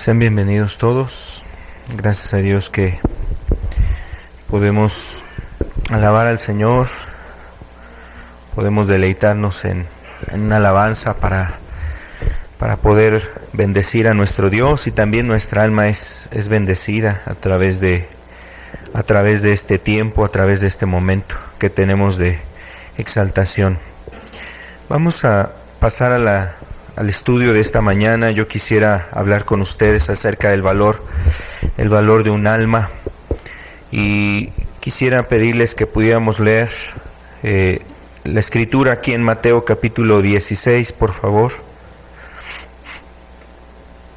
Sean bienvenidos todos. Gracias a Dios que podemos alabar al Señor, podemos deleitarnos en una alabanza para poder bendecir a nuestro Dios, y también nuestra alma es bendecida a través de este tiempo, a través de este momento que tenemos de exaltación. Vamos a pasar al estudio de esta mañana. Yo quisiera hablar con ustedes acerca del valor de un alma, y quisiera pedirles que pudiéramos leer la escritura aquí en Mateo capítulo 16, por favor.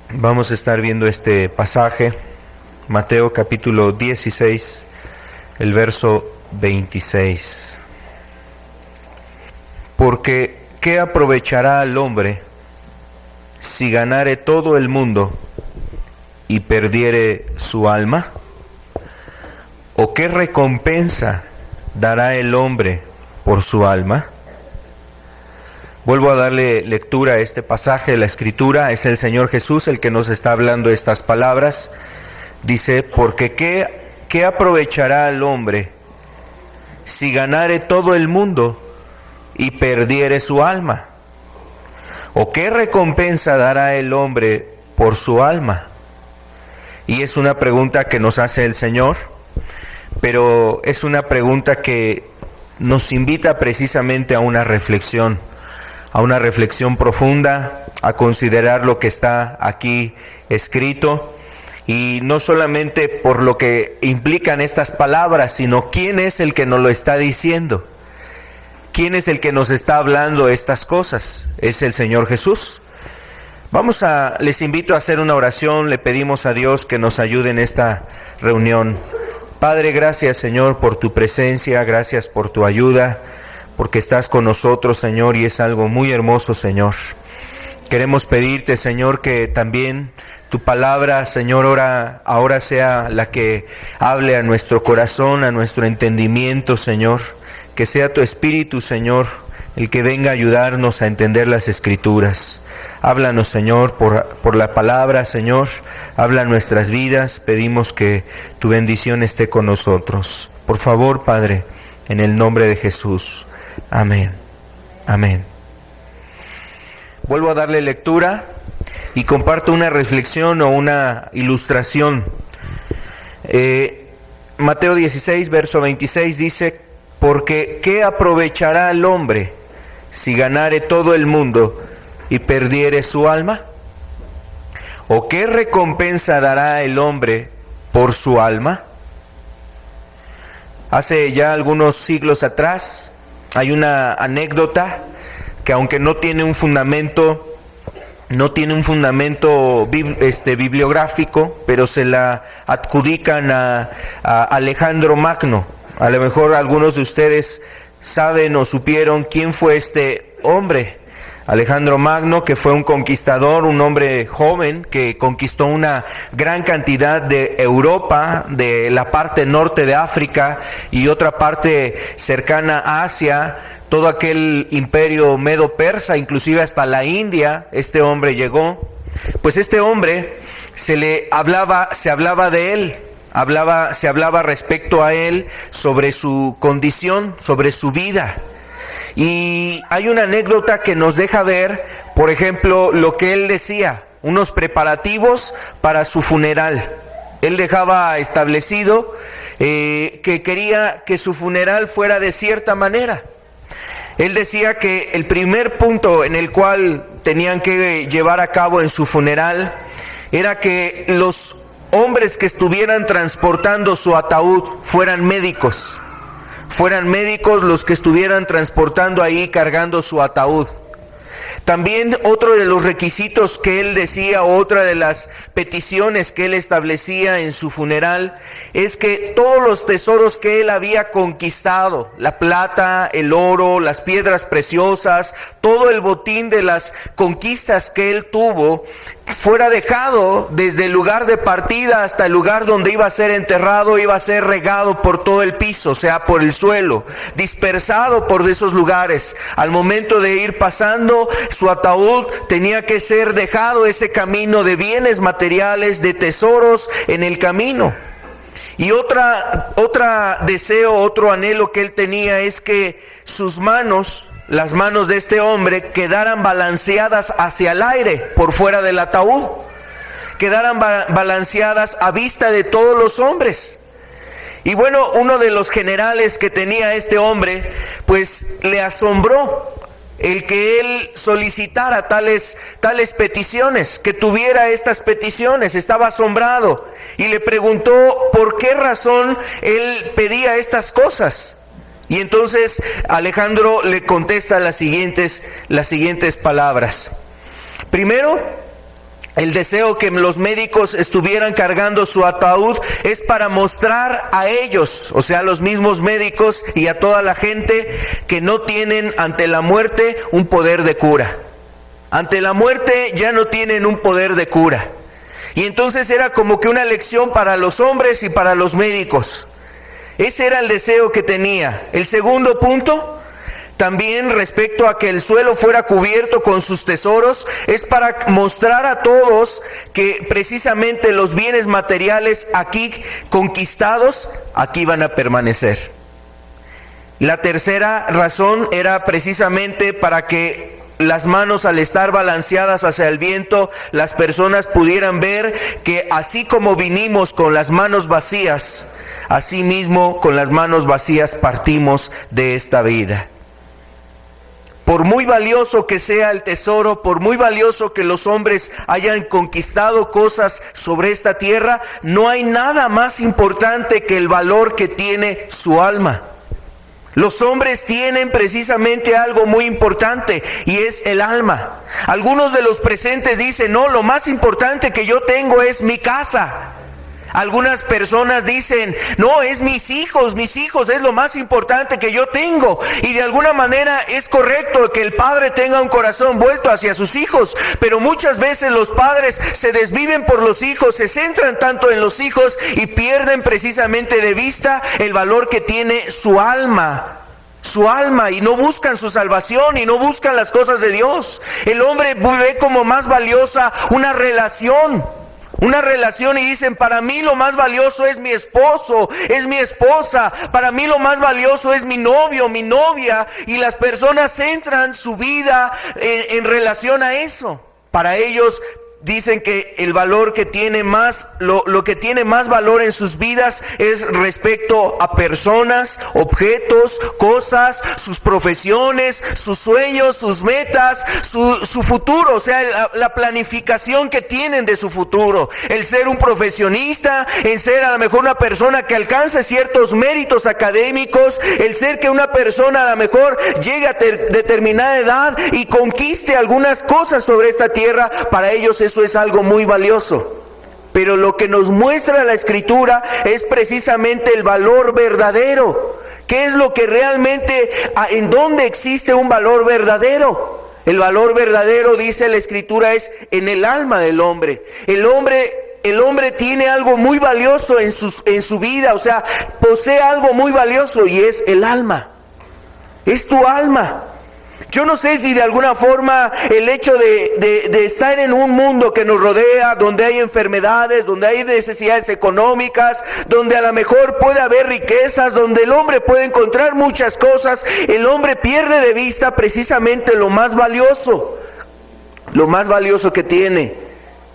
Vamos a estar viendo este pasaje, Mateo capítulo 16, el verso 26. Porque ¿qué aprovechará al hombre si ganare todo el mundo y perdiere su alma? ¿O qué recompensa dará el hombre por su alma? Vuelvo a darle lectura a este pasaje de la Escritura. Es el Señor Jesús el que nos está hablando estas palabras. Dice: porque ¿qué aprovechará al hombre si ganare todo el mundo y perdiere su alma? ¿O qué recompensa dará el hombre por su alma? Y es una pregunta que nos hace el Señor, pero es una pregunta que nos invita precisamente a una reflexión profunda, a considerar lo que está aquí escrito, y no solamente por lo que implican estas palabras, sino quién es el que nos lo está diciendo. ¿Quién es el que nos está hablando estas cosas? Es el Señor Jesús. Les invito a hacer una oración. Le pedimos a Dios que nos ayude en esta reunión. Padre, gracias, Señor, por tu presencia, gracias por tu ayuda, porque estás con nosotros, Señor, y es algo muy hermoso, Señor. Queremos pedirte, Señor, que también tu palabra, Señor, ahora sea la que hable a nuestro corazón, a nuestro entendimiento, Señor. Que sea tu Espíritu, Señor, el que venga a ayudarnos a entender las Escrituras. Háblanos, Señor, por la palabra, Señor. Habla nuestras vidas. Pedimos que tu bendición esté con nosotros. Por favor, Padre, en el nombre de Jesús. Amén. Amén. Vuelvo a darle lectura y comparto una reflexión o una ilustración. Mateo 16, verso 26 dice: porque ¿qué aprovechará el hombre si ganare todo el mundo y perdiere su alma? ¿O qué recompensa dará el hombre por su alma? Hace ya algunos siglos atrás hay una anécdota que, aunque no tiene un fundamento bibliográfico, pero se la adjudican a Alejandro Magno. A lo mejor algunos de ustedes saben o supieron quién fue este hombre. Alejandro Magno, que fue un conquistador, un hombre joven que conquistó una gran cantidad de Europa, de la parte norte de África y otra parte cercana a Asia, todo aquel imperio medo-persa, inclusive hasta la India. Este hombre llegó. Pues este hombre se hablaba de él. Se hablaba respecto a él, sobre su condición, sobre su vida. Y hay una anécdota que nos deja ver, por ejemplo, lo que él decía, unos preparativos para su funeral. Él dejaba establecido que quería que su funeral fuera de cierta manera. Él decía que el primer punto en el cual tenían que llevar a cabo en su funeral era que los hombres que estuvieran transportando su ataúd fueran médicos los que estuvieran transportando ahí, cargando su ataúd. También otro de los requisitos que él decía, otra de las peticiones que él establecía en su funeral, es que todos los tesoros que él había conquistado, la plata, el oro, las piedras preciosas, todo el botín de las conquistas que él tuvo, fuera dejado desde el lugar de partida hasta el lugar donde iba a ser enterrado, iba a ser regado por todo el piso, o sea, por el suelo, dispersado por esos lugares. Al momento de ir pasando, su ataúd tenía que ser dejado, ese camino de bienes materiales, de tesoros en el camino. Y otra deseo, otro anhelo que él tenía es que sus manos, las manos de este hombre, quedaran balanceadas hacia el aire por fuera del ataúd, quedaran balanceadas a vista de todos los hombres. Y bueno, uno de los generales que tenía este hombre, pues le asombró el que él solicitara tales peticiones, que tuviera estas peticiones. Estaba asombrado y le preguntó por qué razón él pedía estas cosas. Y entonces Alejandro le contesta las siguientes palabras. Primero, el deseo que los médicos estuvieran cargando su ataúd es para mostrar a ellos, o sea, a los mismos médicos y a toda la gente, que no tienen ante la muerte un poder de cura. Ante la muerte ya no tienen un poder de cura. Y entonces era como que una lección para los hombres y para los médicos. Ese era el deseo que tenía. El segundo punto, también respecto a que el suelo fuera cubierto con sus tesoros, es para mostrar a todos que precisamente los bienes materiales aquí conquistados, aquí van a permanecer. La tercera razón era precisamente para que las manos, al estar balanceadas hacia el viento, las personas pudieran ver que así como vinimos con las manos vacías, así mismo con las manos vacías partimos de esta vida. Por muy valioso que sea el tesoro, por muy valioso que los hombres hayan conquistado cosas sobre esta tierra, no hay nada más importante que el valor que tiene su alma. Los hombres tienen precisamente algo muy importante, y es el alma. Algunos de los presentes dicen: no, lo más importante que yo tengo es mi casa. Algunas personas dicen: no, es mis hijos es lo más importante que yo tengo. Y de alguna manera es correcto que el padre tenga un corazón vuelto hacia sus hijos, pero muchas veces los padres se desviven por los hijos, se centran tanto en los hijos y pierden precisamente de vista el valor que tiene su alma, y no buscan su salvación y no buscan las cosas de Dios. El hombre ve como más valiosa una relación y dicen: para mí lo más valioso es mi esposo, es mi esposa, para mí lo más valioso es mi novio, mi novia, y las personas centran su vida en relación a eso. Para ellos dicen que el valor que tiene más, lo que tiene más valor en sus vidas es respecto a personas, objetos, cosas, sus profesiones, sus sueños, sus metas, su futuro, o sea, la planificación que tienen de su futuro. El ser un profesionista, el ser a lo mejor una persona que alcance ciertos méritos académicos, el ser que una persona a lo mejor llegue a determinada edad y conquiste algunas cosas sobre esta tierra. Para ellos eso es algo muy valioso. Pero lo que nos muestra la Escritura es precisamente el valor verdadero. ¿Qué es lo que realmente, en dónde existe un valor verdadero? El valor verdadero, dice la Escritura, es en el alma del hombre. El hombre tiene algo muy valioso en su vida, o sea, posee algo muy valioso, y es el alma. Es tu alma. Yo no sé si de alguna forma el hecho de estar en un mundo que nos rodea, donde hay enfermedades, donde hay necesidades económicas, donde a lo mejor puede haber riquezas, donde el hombre puede encontrar muchas cosas, el hombre pierde de vista precisamente lo más valioso. Lo más valioso que tiene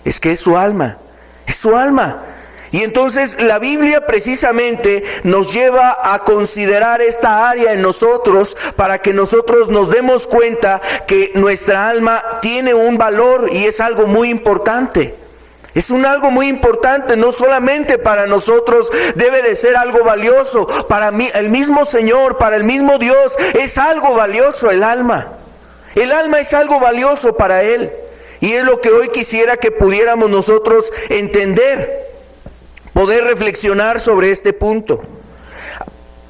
es que es su alma, es su alma. Y entonces la Biblia precisamente nos lleva a considerar esta área en nosotros, para que nosotros nos demos cuenta que nuestra alma tiene un valor y es algo muy importante. Es algo muy importante, no solamente para nosotros debe de ser algo valioso, para mí, el mismo Señor, para el mismo Dios, es algo valioso el alma. El alma es algo valioso para Él, y es lo que hoy quisiera que pudiéramos nosotros entender, poder reflexionar sobre este punto.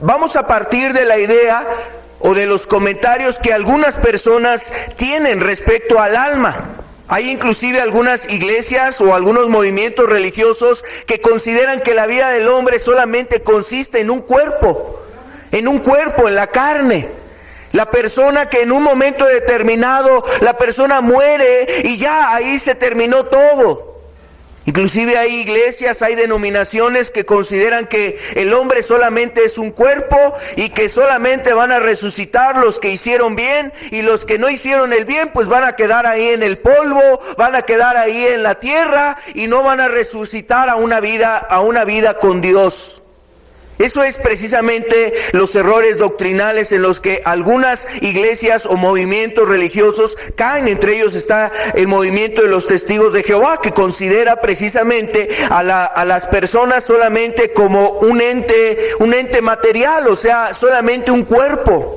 Vamos a partir de la idea o de los comentarios que algunas personas tienen respecto al alma. Hay inclusive algunas iglesias o algunos movimientos religiosos que consideran que la vida del hombre solamente consiste en un cuerpo, en la carne. La persona que en un momento determinado, la persona muere y ya ahí se terminó todo. Inclusive hay iglesias, hay denominaciones que consideran que el hombre solamente es un cuerpo y que solamente van a resucitar los que hicieron bien, y los que no hicieron el bien pues van a quedar ahí en el polvo, van a quedar ahí en la tierra y no van a resucitar a una vida con Dios. Eso es precisamente los errores doctrinales en los que algunas iglesias o movimientos religiosos caen. Entre ellos está el movimiento de los Testigos de Jehová, que considera precisamente a las personas solamente como un ente material, o sea, solamente un cuerpo.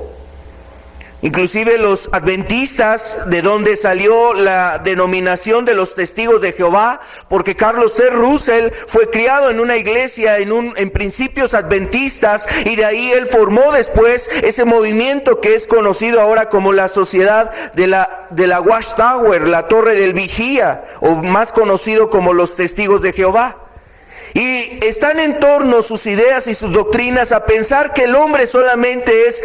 Inclusive los adventistas, de donde salió la denominación de los Testigos de Jehová, porque Carlos C. Russell fue criado en una iglesia en principios adventistas, y de ahí él formó después ese movimiento que es conocido ahora como la Sociedad de la Watchtower, la Torre del Vigía, o más conocido como los Testigos de Jehová. Y están en torno sus ideas y sus doctrinas a pensar que el hombre solamente es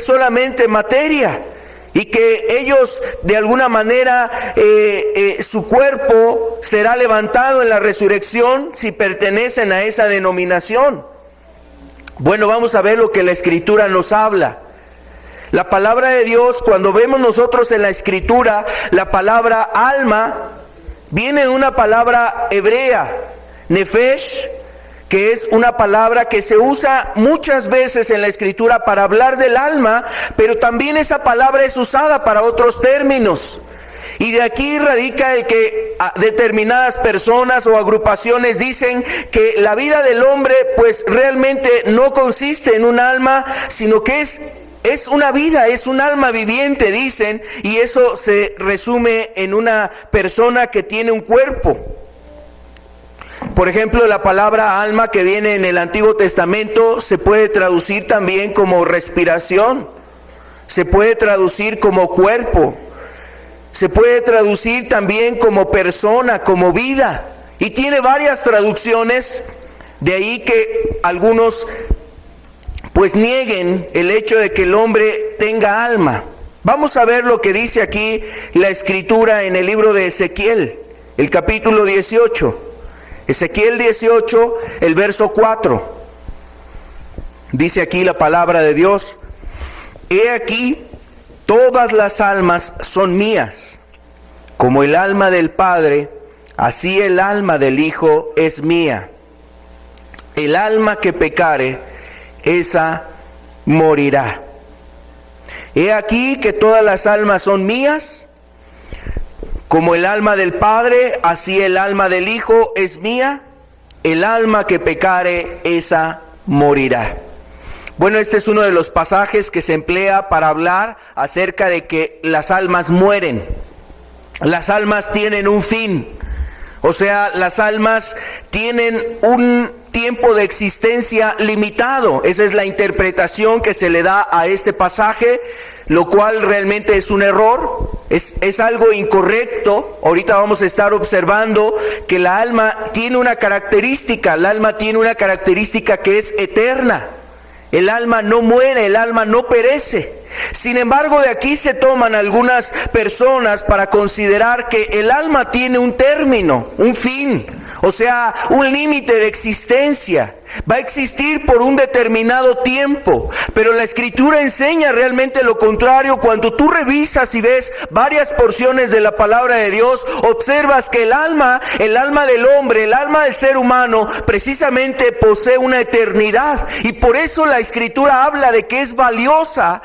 solamente materia, y que ellos de alguna manera su cuerpo será levantado en la resurrección si pertenecen a esa denominación. Bueno, vamos a ver lo que la Escritura nos habla. La palabra de Dios, cuando vemos nosotros en la Escritura, la palabra alma viene de una palabra hebrea, nefesh, que es una palabra que se usa muchas veces en la Escritura para hablar del alma, pero también esa palabra es usada para otros términos. Y de aquí radica el que determinadas personas o agrupaciones dicen que la vida del hombre pues realmente no consiste en un alma, sino que es una vida, es un alma viviente, dicen, y eso se resume en una persona que tiene un cuerpo. Por ejemplo, la palabra alma que viene en el Antiguo Testamento se puede traducir también como respiración, se puede traducir como cuerpo, se puede traducir también como persona, como vida, y tiene varias traducciones. De ahí que algunos pues nieguen el hecho de que el hombre tenga alma. Vamos a ver lo que dice aquí la Escritura en el libro de Ezequiel, el capítulo 18. Ezequiel 18, el verso 4. Dice aquí la palabra de Dios: he aquí, todas las almas son mías. Como el alma del Padre, así el alma del Hijo es mía. El alma que pecare, esa morirá. He aquí que todas las almas son mías. Como el alma del Padre, así el alma del Hijo es mía. El alma que pecare, esa morirá. Bueno, este es uno de los pasajes que se emplea para hablar acerca de que las almas mueren. Las almas tienen un fin. O sea, las almas tienen un tiempo de existencia limitado. Esa es la interpretación que se le da a este pasaje, lo cual realmente es un error, es algo incorrecto. Ahorita vamos a estar observando que el alma tiene una característica que es eterna. El alma no muere, el alma no perece. Sin embargo, de aquí se toman algunas personas para considerar que el alma tiene un término, un fin, o sea, un límite de existencia. Va a existir por un determinado tiempo, pero la Escritura enseña realmente lo contrario. Cuando tú revisas y ves varias porciones de la palabra de Dios, observas que el alma del hombre, el alma del ser humano, precisamente posee una eternidad, y por eso la Escritura habla de que es valiosa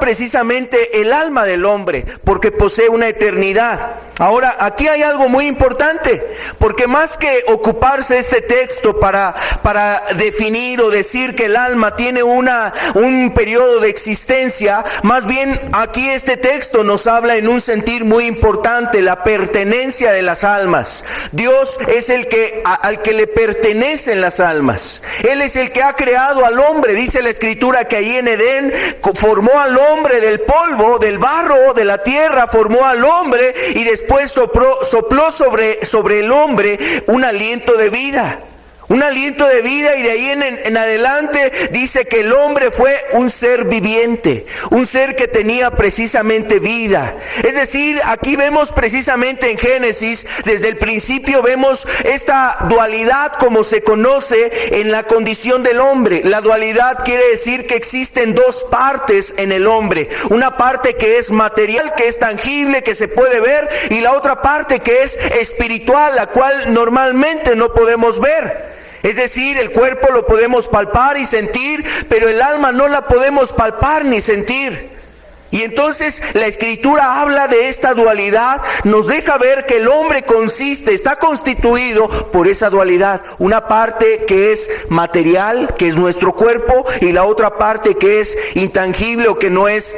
precisamente el alma del hombre, porque posee una eternidad. Ahora, aquí hay algo muy importante, porque más que ocuparse este texto para para definir o decir que el alma tiene un periodo de existencia. Más bien aquí este texto nos habla en un sentir muy importante, la pertenencia de las almas. Dios es el que al que le pertenecen las almas. Él es el que ha creado al hombre. Dice la Escritura que ahí en Edén formó al hombre del polvo, del barro, de la tierra, formó al hombre y después sopló sobre el hombre un aliento de vida. Un aliento de vida, y de ahí en adelante dice que el hombre fue un ser viviente, un ser que tenía precisamente vida. Es decir, aquí vemos precisamente en Génesis, desde el principio vemos esta dualidad como se conoce en la condición del hombre. La dualidad quiere decir que existen dos partes en el hombre. Una parte que es material, que es tangible, que se puede ver, y la otra parte que es espiritual, la cual normalmente no podemos ver. Es decir, el cuerpo lo podemos palpar y sentir, pero el alma no la podemos palpar ni sentir. Y entonces la Escritura habla de esta dualidad, nos deja ver que el hombre está constituido por esa dualidad. Una parte que es material, que es nuestro cuerpo, y la otra parte que es intangible o que no es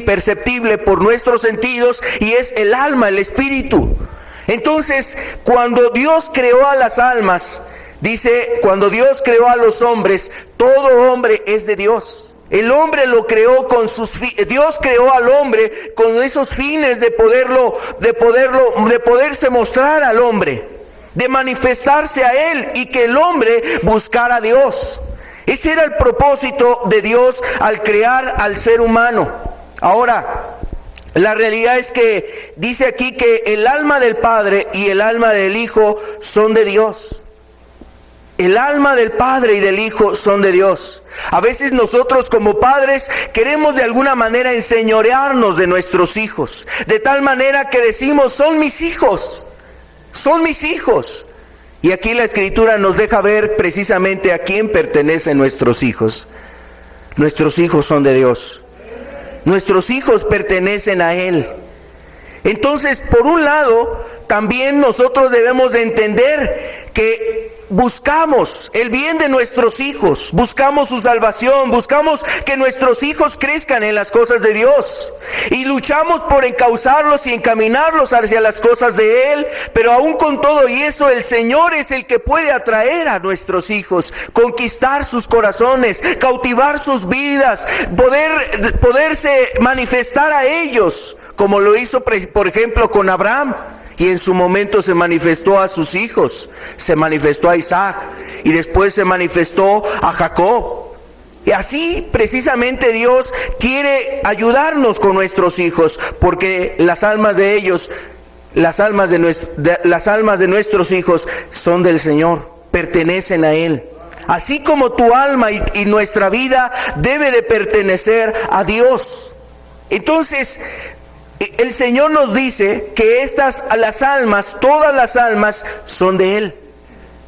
perceptible por nuestros sentidos, y es el alma, el espíritu. Entonces, cuando Dios creó a las almas, dice, cuando Dios creó a los hombres, todo hombre es de Dios. El hombre lo creó Dios creó al hombre con esos fines de poderse mostrar al hombre, de manifestarse a él, y que el hombre buscara a Dios. Ese era el propósito de Dios al crear al ser humano. Ahora, la realidad es que dice aquí que el alma del Padre y el alma del Hijo son de Dios. El alma del Padre y del Hijo son de Dios. A veces nosotros como padres queremos de alguna manera enseñorearnos de nuestros hijos, de tal manera que decimos, son mis hijos, son mis hijos. Y aquí la Escritura nos deja ver precisamente a quién pertenecen nuestros hijos. Nuestros hijos son de Dios. Nuestros hijos pertenecen a Él. Entonces, por un lado, también nosotros debemos de entender que buscamos el bien de nuestros hijos, buscamos su salvación, buscamos que nuestros hijos crezcan en las cosas de Dios, y luchamos por encauzarlos y encaminarlos hacia las cosas de Él. Pero aún con todo y eso, el Señor es el que puede atraer a nuestros hijos, conquistar sus corazones, cautivar sus vidas, poderse manifestar a ellos, como lo hizo por ejemplo con Abraham. Y en su momento se manifestó a sus hijos, se manifestó a Isaac, y después se manifestó a Jacob. Y así precisamente Dios quiere ayudarnos con nuestros hijos, porque las almas de ellos, las almas de nuestros hijos son del Señor, pertenecen a Él. Así como tu alma y nuestra vida debe de pertenecer a Dios. Entonces, el Señor nos dice que las almas, todas las almas son de Él.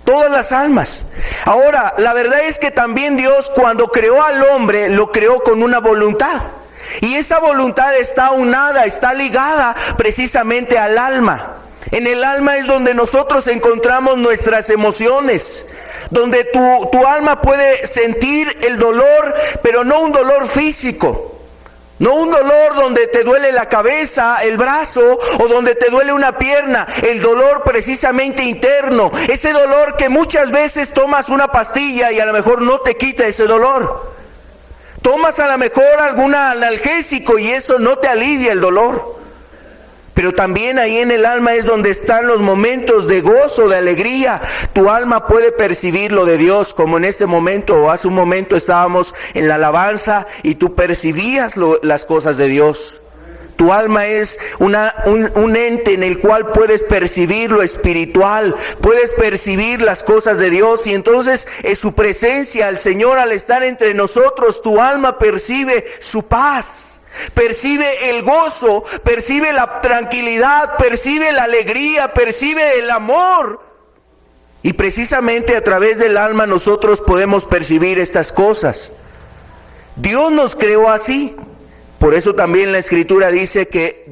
Todas las almas. Ahora, la verdad es que también Dios, cuando creó al hombre, lo creó con una voluntad. Y esa voluntad está aunada, está ligada precisamente al alma. En el alma es donde nosotros encontramos nuestras emociones, donde tu alma puede sentir el dolor, pero no un dolor físico. No un dolor donde te duele la cabeza, el brazo, o donde te duele una pierna. El dolor precisamente interno. Ese dolor que muchas veces tomas una pastilla y a lo mejor no te quita ese dolor. Tomas a lo mejor algún analgésico y eso no te alivia el dolor. Pero también ahí en el alma es donde están los momentos de gozo, de alegría. Tu alma puede percibir lo de Dios, como en este momento o hace un momento estábamos en la alabanza y tú percibías las cosas de Dios. Tu alma es un ente en el cual puedes percibir lo espiritual, puedes percibir las cosas de Dios, y entonces en su presencia, el Señor al estar entre nosotros, tu alma percibe su paz. Percibe el gozo, percibe la tranquilidad, percibe la alegría, percibe el amor. Y precisamente a través del alma nosotros podemos percibir estas cosas. Dios nos creó así. Por eso también la Escritura dice que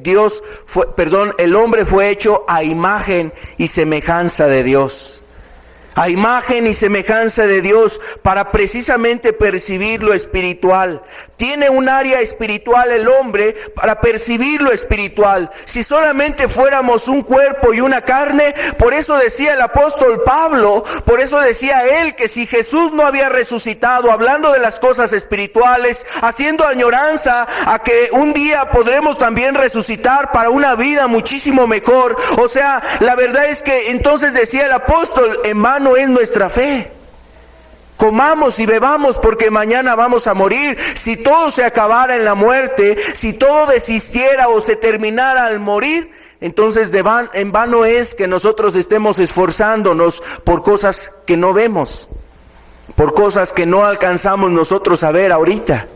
el hombre fue hecho a imagen y semejanza de Dios. a imagen y semejanza de Dios, para precisamente percibir lo espiritual. Tiene un área espiritual el hombre para percibir lo espiritual. Si solamente fuéramos un cuerpo y una carne, por eso decía el apóstol Pablo, por eso decía él que si Jesús no había resucitado, hablando de las cosas espirituales, haciendo añoranza a que un día podremos también resucitar para una vida muchísimo mejor. O sea, la verdad es que entonces decía el apóstol, en vano es nuestra fe. Comamos y bebamos porque mañana vamos a morir. Si todo se acabara en la muerte, si todo desistiera o se terminara al morir, entonces en vano es que nosotros estemos esforzándonos por cosas que no vemos, por cosas que no alcanzamos nosotros a ver ahorita.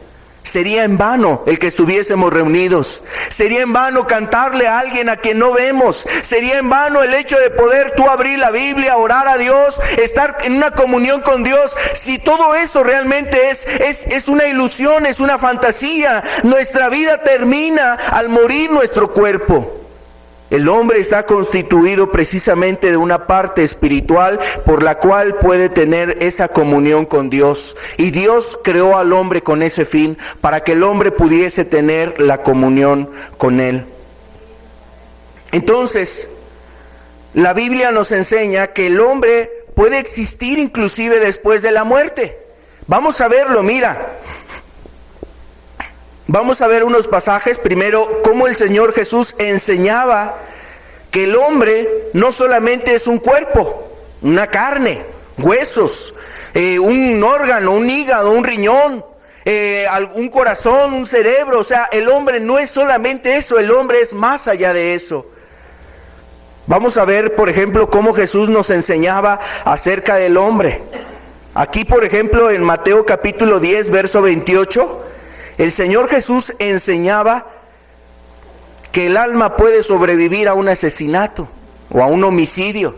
Sería en vano el que estuviésemos reunidos. Sería en vano cantarle a alguien a quien no vemos. Sería en vano el hecho de poder tú abrir la Biblia, orar a Dios, estar en una comunión con Dios. Si todo eso realmente es una ilusión, es una fantasía, nuestra vida termina al morir nuestro cuerpo. El hombre está constituido precisamente de una parte espiritual por la cual puede tener esa comunión con Dios. Y Dios creó al hombre con ese fin, para que el hombre pudiese tener la comunión con Él. Entonces, la Biblia nos enseña que el hombre puede existir inclusive después de la muerte. Vamos a verlo, mira. Vamos a ver unos pasajes. Primero, cómo el Señor Jesús enseñaba que el hombre no solamente es un cuerpo, una carne, huesos, un órgano, un hígado, un riñón, un corazón, un cerebro. O sea, el hombre no es solamente eso, el hombre es más allá de eso. Vamos a ver, por ejemplo, cómo Jesús nos enseñaba acerca del hombre. Aquí, por ejemplo, en Mateo capítulo 10, verso 28, el Señor Jesús enseñaba que el alma puede sobrevivir a un asesinato o a un homicidio.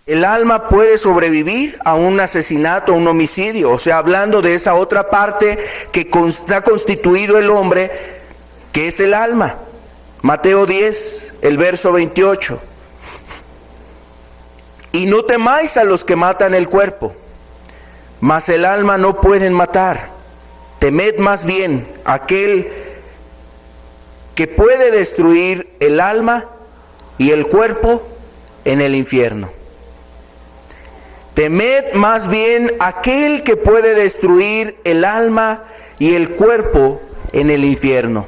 El alma puede sobrevivir a un asesinato, a un homicidio. O sea, hablando de esa otra parte que está constituido el hombre, que es el alma. Mateo 10, el verso 28. Y no temáis a los que matan el cuerpo, mas el alma no pueden matar. Temed más bien aquel que puede destruir el alma y el cuerpo en el infierno. Temed más bien aquel que puede destruir el alma y el cuerpo en el infierno.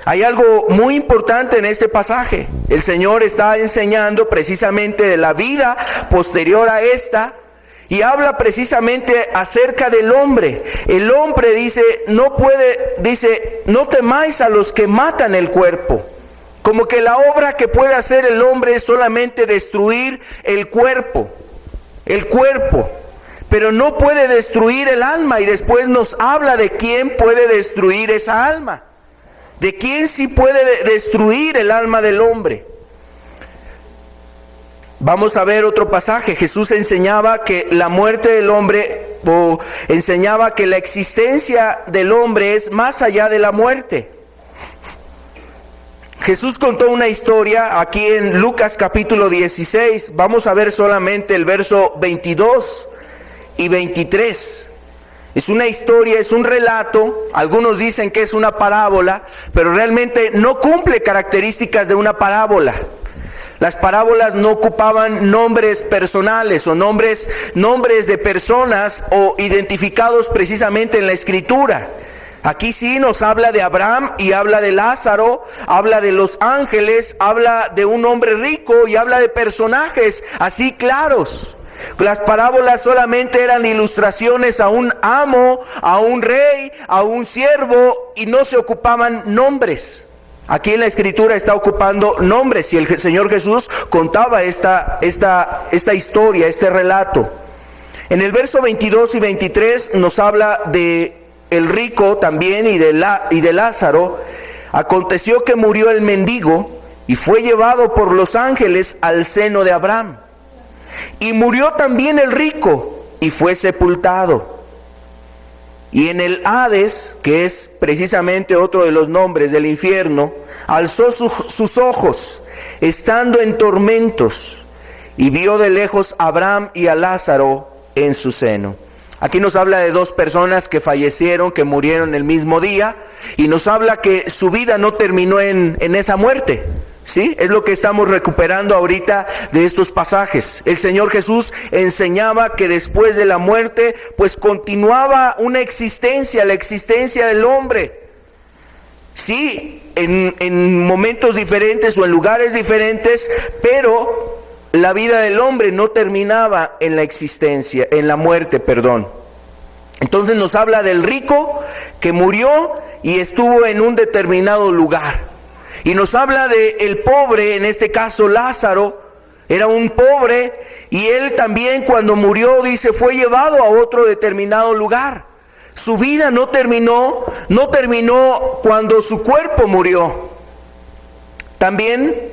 Hay algo muy importante en este pasaje. El Señor está enseñando precisamente de la vida posterior a esta, y habla precisamente acerca del hombre. El hombre dice, no temáis a los que matan el cuerpo. Como que la obra que puede hacer el hombre es solamente destruir el cuerpo, pero no puede destruir el alma. Y después nos habla de quién puede destruir esa alma, de quién sí puede destruir el alma del hombre. Vamos a ver otro pasaje. Jesús enseñaba que la muerte del hombre, o enseñaba que la existencia del hombre es más allá de la muerte. Jesús contó una historia aquí en Lucas capítulo 16. Vamos a ver solamente el verso 22 y 23. Es una historia, es un relato. Algunos dicen que es una parábola, pero realmente no cumple características de una parábola. Las parábolas no ocupaban nombres personales o nombres de personas o identificados precisamente en la Escritura. Aquí sí nos habla de Abraham y habla de Lázaro, habla de los ángeles, habla de un hombre rico y habla de personajes así claros. Las parábolas solamente eran ilustraciones a un amo, a un rey, a un siervo, y no se ocupaban nombres. Aquí en la Escritura está ocupando nombres, y el Señor Jesús contaba esta historia, este relato. En el verso 22 y 23 nos habla de el rico también y de Lázaro. Aconteció que murió el mendigo y fue llevado por los ángeles al seno de Abraham. Y murió también el rico y fue sepultado. Y en el Hades, que es precisamente otro de los nombres del infierno, alzó sus ojos, estando en tormentos, y vio de lejos a Abraham y a Lázaro en su seno. Aquí nos habla de dos personas que fallecieron, que murieron el mismo día, y nos habla que su vida no terminó en esa muerte. ¿Sí? Es lo que estamos recuperando ahorita de estos pasajes. El Señor Jesús enseñaba que después de la muerte, pues continuaba una existencia, la existencia del hombre. Sí, en momentos diferentes o en lugares diferentes, pero la vida del hombre no terminaba en la existencia, en la muerte, perdón. Entonces nos habla del rico que murió y estuvo en un determinado lugar. Y nos habla de el pobre, en este caso Lázaro, era un pobre, y él también cuando murió, dice, fue llevado a otro determinado lugar. Su vida no terminó cuando su cuerpo murió. También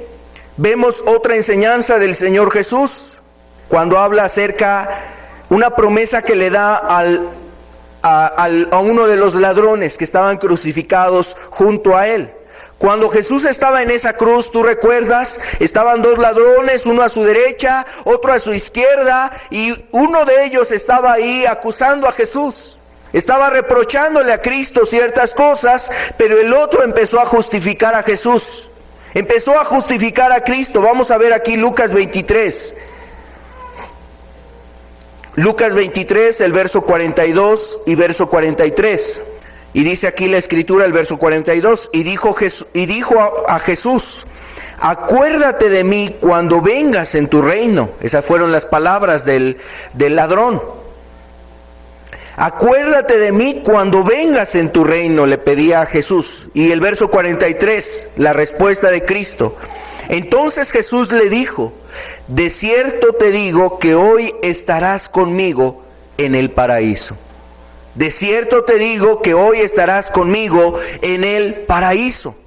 vemos otra enseñanza del Señor Jesús, cuando habla acerca una promesa que le da a uno de los ladrones que estaban crucificados junto a él. Cuando Jesús estaba en esa cruz, tú recuerdas, estaban dos ladrones, uno a su derecha, otro a su izquierda, y uno de ellos estaba ahí acusando a Jesús. Estaba reprochándole a Cristo ciertas cosas, pero el otro empezó a justificar a Jesús. Empezó a justificar a Cristo. Vamos a ver aquí Lucas 23. Lucas 23, el verso 42 y verso 43. Y dice aquí la escritura, el verso 42, y dijo a Jesús, acuérdate de mí cuando vengas en tu reino. Esas fueron las palabras del ladrón. Acuérdate de mí cuando vengas en tu reino, le pedía a Jesús. Y el verso 43, la respuesta de Cristo. Entonces Jesús le dijo, de cierto te digo que hoy estarás conmigo en el paraíso. De cierto te digo que hoy estarás conmigo en el paraíso.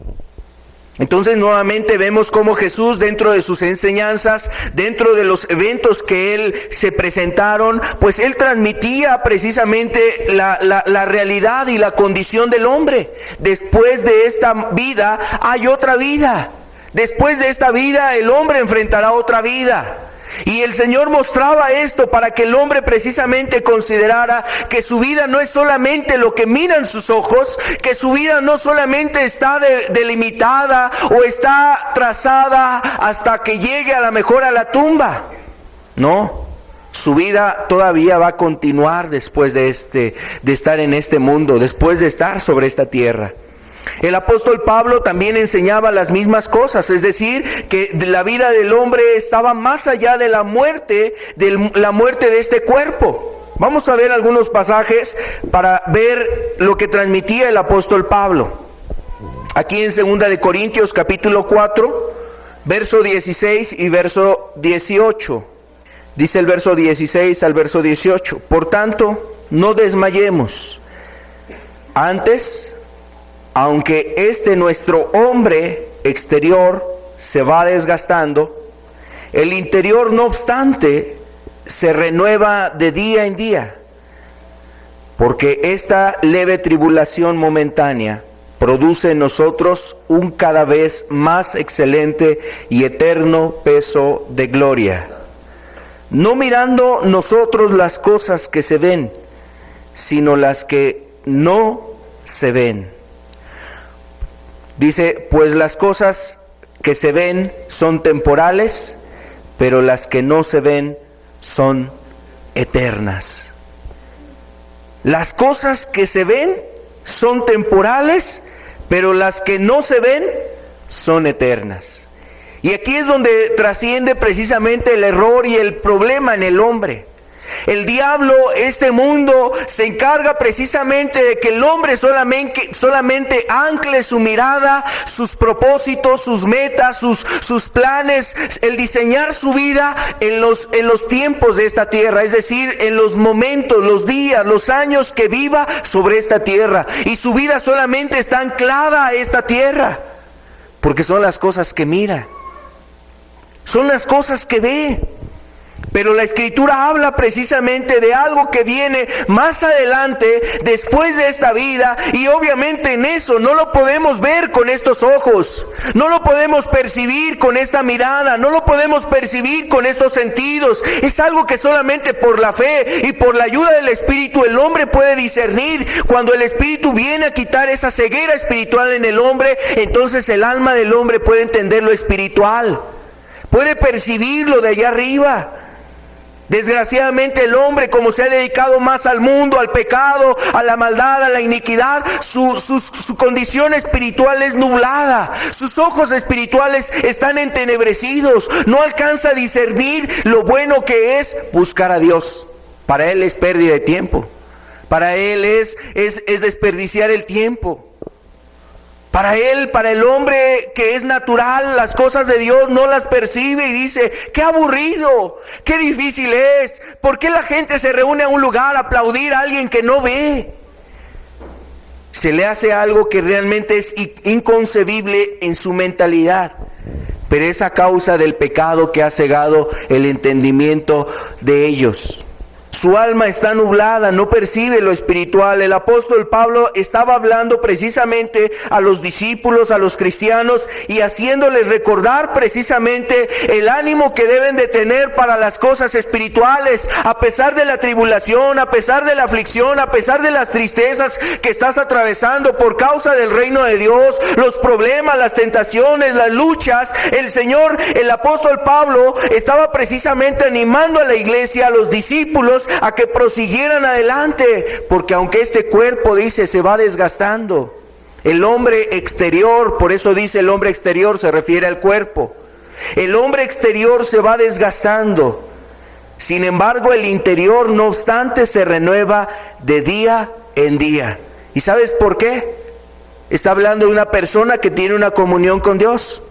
Entonces nuevamente vemos cómo Jesús, dentro de sus enseñanzas, dentro de los eventos que él se presentaron, pues él transmitía precisamente la realidad y la condición del hombre. Después de esta vida hay otra vida. Después de esta vida el hombre enfrentará otra vida. Y el Señor mostraba esto para que el hombre precisamente considerara que su vida no es solamente lo que miran sus ojos, que su vida no solamente está delimitada o está trazada hasta que llegue a lo mejor a la tumba. No, su vida todavía va a continuar después de estar en este mundo, después de estar sobre esta tierra. El apóstol Pablo también enseñaba las mismas cosas, es decir, que la vida del hombre estaba más allá de la muerte de este cuerpo. Vamos a ver algunos pasajes para ver lo que transmitía el apóstol Pablo. Aquí en 2 de Corintios capítulo 4, verso 16 y verso 18. Dice el verso 16 al verso 18. Por tanto, no desmayemos. Antes, aunque nuestro hombre exterior se va desgastando, el interior no obstante se renueva de día en día, porque esta leve tribulación momentánea produce en nosotros un cada vez más excelente y eterno peso de gloria, no mirando nosotros las cosas que se ven, sino las que no se ven. Dice, pues las cosas que se ven son temporales, pero las que no se ven son eternas. Las cosas que se ven son temporales, pero las que no se ven son eternas. Y aquí es donde trasciende precisamente el error y el problema en el hombre. El diablo, este mundo, se encarga precisamente de que el hombre solamente ancle su mirada, sus propósitos, sus metas, sus planes, el diseñar su vida en los tiempos de esta tierra, es decir, en los momentos, los días, los años que viva sobre esta tierra. Y su vida solamente está anclada a esta tierra, porque son las cosas que mira, son las cosas que ve. Pero la Escritura habla precisamente de algo que viene más adelante, después de esta vida, y obviamente en eso no lo podemos ver con estos ojos, no lo podemos percibir con esta mirada, no lo podemos percibir con estos sentidos. Es algo que solamente por la fe y por la ayuda del Espíritu el hombre puede discernir. Cuando el Espíritu viene a quitar esa ceguera espiritual en el hombre, entonces el alma del hombre puede entender lo espiritual, puede percibirlo de allá arriba. Desgraciadamente el hombre, como se ha dedicado más al mundo, al pecado, a la maldad, a la iniquidad, su condición espiritual es nublada. Sus ojos espirituales están entenebrecidos. No alcanza a discernir lo bueno que es buscar a Dios. Para él es pérdida de tiempo. Para él es desperdiciar el tiempo. Para él, para el hombre que es natural, las cosas de Dios no las percibe y dice: qué aburrido, qué difícil es. ¿Por qué la gente se reúne a un lugar a aplaudir a alguien que no ve? Se le hace algo que realmente es inconcebible en su mentalidad. Pero es a causa del pecado que ha cegado el entendimiento de ellos. Su alma está nublada, no percibe lo espiritual. El apóstol Pablo estaba hablando precisamente a los discípulos, a los cristianos, y haciéndoles recordar precisamente el ánimo que deben de tener para las cosas espirituales. A pesar de la tribulación, a pesar de la aflicción, a pesar de las tristezas que estás atravesando por causa del reino de Dios, los problemas, las tentaciones, las luchas, el apóstol Pablo estaba precisamente animando a la iglesia, a los discípulos, a que prosiguieran adelante, porque aunque este cuerpo, dice, se va desgastando, el hombre exterior, por eso dice el hombre exterior, se refiere al cuerpo, el hombre exterior se va desgastando, sin embargo el interior no obstante se renueva de día en día. ¿Y sabes por qué? Está hablando de una persona que tiene una comunión con Dios.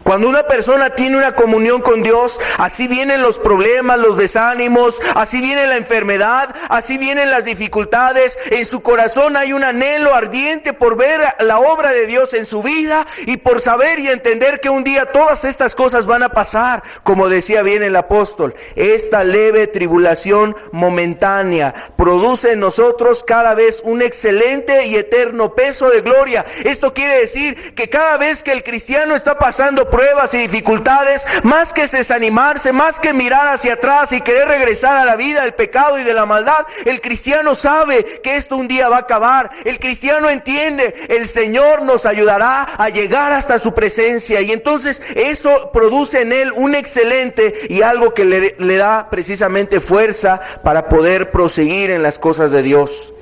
Cuando una persona tiene una comunión con Dios, así vienen los problemas, los desánimos, así viene la enfermedad, así vienen las dificultades. En su corazón hay un anhelo ardiente por ver la obra de Dios en su vida y por saber y entender que un día todas estas cosas van a pasar. Como decía bien el apóstol, esta leve tribulación momentánea produce en nosotros cada vez un excelente y eterno peso de gloria. Esto quiere decir que cada vez que el cristiano está pasando pruebas y dificultades, más que desanimarse, más que mirar hacia atrás y querer regresar a la vida del pecado y de la maldad, el cristiano sabe que esto un día va a acabar. El cristiano entiende, el Señor nos ayudará a llegar hasta su presencia, y entonces eso produce en él un excelente y algo que le da precisamente fuerza para poder proseguir en las cosas de Dios.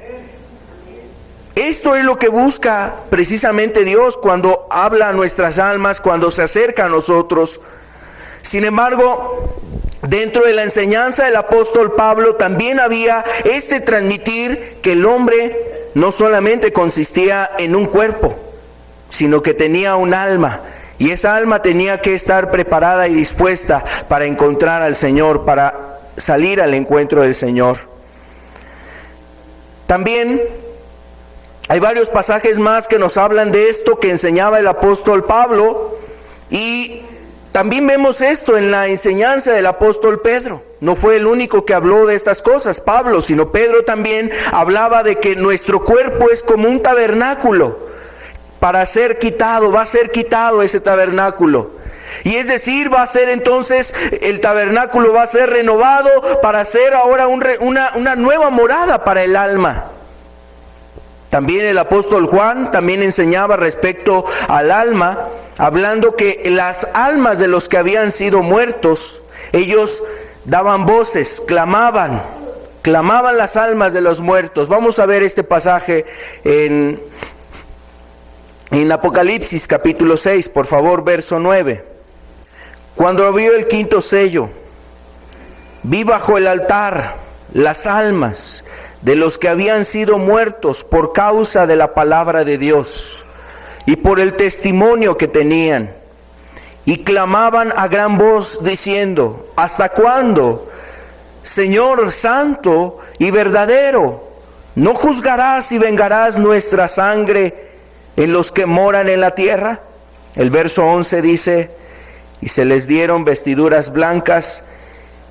Esto es lo que busca precisamente Dios cuando habla a nuestras almas, cuando se acerca a nosotros. Sin embargo, dentro de la enseñanza del apóstol Pablo también había transmitir que el hombre no solamente consistía en un cuerpo, sino que tenía un alma. Y esa alma tenía que estar preparada y dispuesta para encontrar al Señor, para salir al encuentro del Señor. También hay varios pasajes más que nos hablan de esto que enseñaba el apóstol Pablo, y también vemos esto en la enseñanza del apóstol Pedro. No fue el único que habló de estas cosas, Pablo, sino Pedro también hablaba de que nuestro cuerpo es como un tabernáculo para ser quitado, va a ser quitado ese tabernáculo. Y es decir, va a ser entonces, el tabernáculo va a ser renovado para ser ahora una nueva morada para el alma. También el apóstol Juan también enseñaba respecto al alma, hablando que las almas de los que habían sido muertos, ellos daban voces, clamaban las almas de los muertos. Vamos a ver este pasaje en Apocalipsis capítulo 6, por favor, verso 9. Cuando abrió el quinto sello, vi bajo el altar las almas de los que habían sido muertos por causa de la palabra de Dios y por el testimonio que tenían, y clamaban a gran voz diciendo: ¿hasta cuándo, Señor santo y verdadero, no juzgarás y vengarás nuestra sangre en los que moran en la tierra? El verso 11 dice: y se les dieron vestiduras blancas,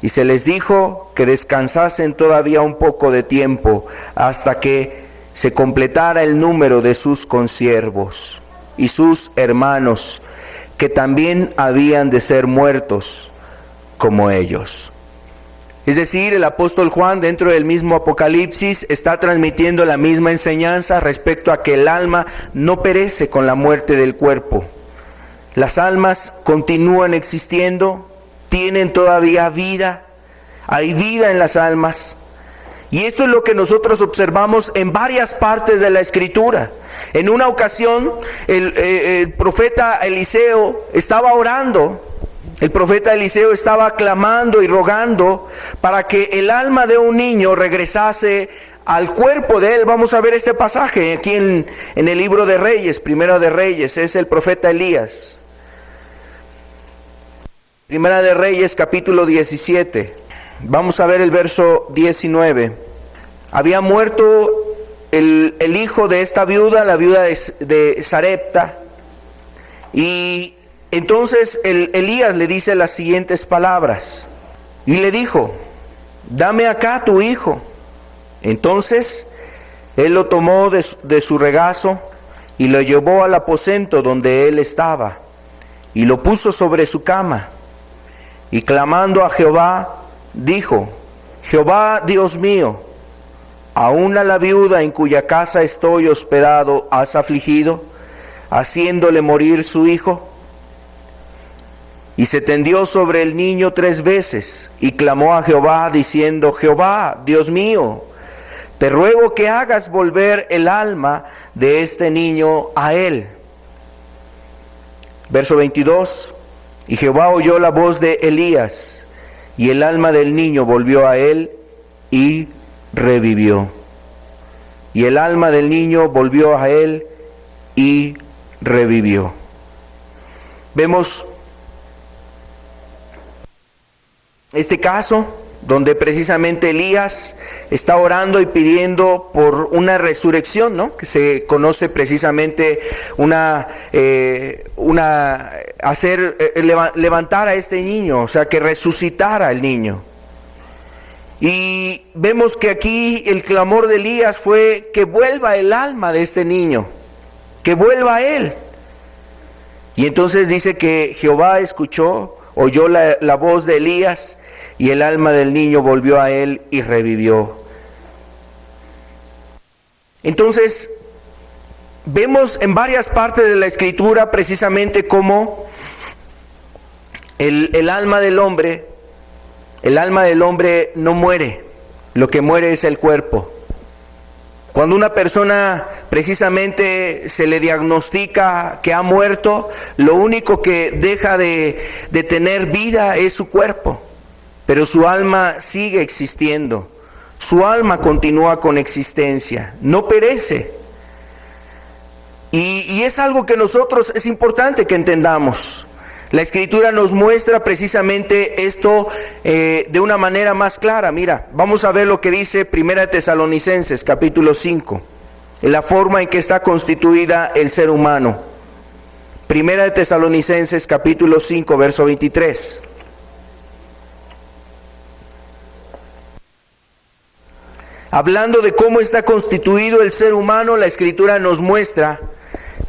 Y se les dijo que descansasen todavía un poco de tiempo hasta que se completara el número de sus consiervos y sus hermanos, que también habían de ser muertos como ellos. Es decir, el apóstol Juan, dentro del mismo Apocalipsis, está transmitiendo la misma enseñanza respecto a que el alma no perece con la muerte del cuerpo. Las almas continúan existiendo, tienen todavía vida, hay vida en las almas. Y esto es lo que nosotros observamos en varias partes de la Escritura. En una ocasión, el profeta Eliseo estaba orando. El profeta Eliseo estaba clamando y rogando para que el alma de un niño regresase al cuerpo de él. Vamos a ver este pasaje aquí en el libro de Reyes, Primera de Reyes, es el profeta Elías. Primera de Reyes, capítulo 17. Vamos a ver el verso 19. Había muerto el hijo de esta viuda, la viuda de Sarepta, y entonces Elías le dice las siguientes palabras, y le dijo: dame acá tu hijo. Entonces él lo tomó de su regazo y lo llevó al aposento donde él estaba, y lo puso sobre su cama, y clamando a Jehová, dijo: Jehová Dios mío, ¿aún a la viuda en cuya casa estoy hospedado has afligido, haciéndole morir su hijo? Y se tendió sobre el niño 3 veces, y clamó a Jehová, diciendo: Jehová, Dios mío, te ruego que hagas volver el alma de este niño a él. Verso 22, y Jehová oyó la voz de Elías, y el alma del niño volvió a él, y revivió. Y el alma del niño volvió a él, y revivió. Vemos este caso donde precisamente Elías está orando y pidiendo por una resurrección, ¿no? Que se conoce precisamente levantar a este niño, o sea, que resucitara al niño. Y vemos que aquí el clamor de Elías fue que vuelva el alma de este niño, que vuelva a él. Y entonces dice que Jehová escuchó, oyó la voz de Elías, y el alma del niño volvió a él y revivió. Entonces, vemos en varias partes de la Escritura precisamente cómo el alma del hombre no muere, lo que muere es el cuerpo. Cuando una persona precisamente se le diagnostica que ha muerto, lo único que deja de tener vida es su cuerpo, pero su alma sigue existiendo, su alma continúa con existencia, no perece. Y es algo que nosotros es importante que entendamos. La Escritura nos muestra precisamente esto de una manera más clara. Mira, vamos a ver lo que dice Primera de Tesalonicenses, capítulo 5, la forma en que está constituida el ser humano. Primera de Tesalonicenses, capítulo 5, verso 23. Hablando de cómo está constituido el ser humano, la Escritura nos muestra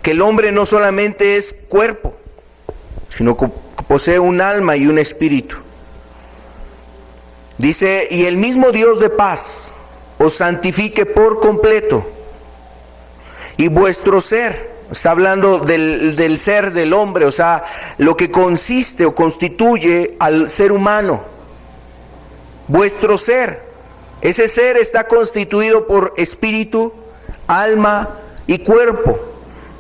que el hombre no solamente es cuerpo, sino que posee un alma y un espíritu. Dice: y el mismo Dios de paz os santifique por completo, y vuestro ser, está hablando del ser del hombre, o sea, lo que consiste o constituye al ser humano. Vuestro ser, ese ser está constituido por espíritu, alma y cuerpo.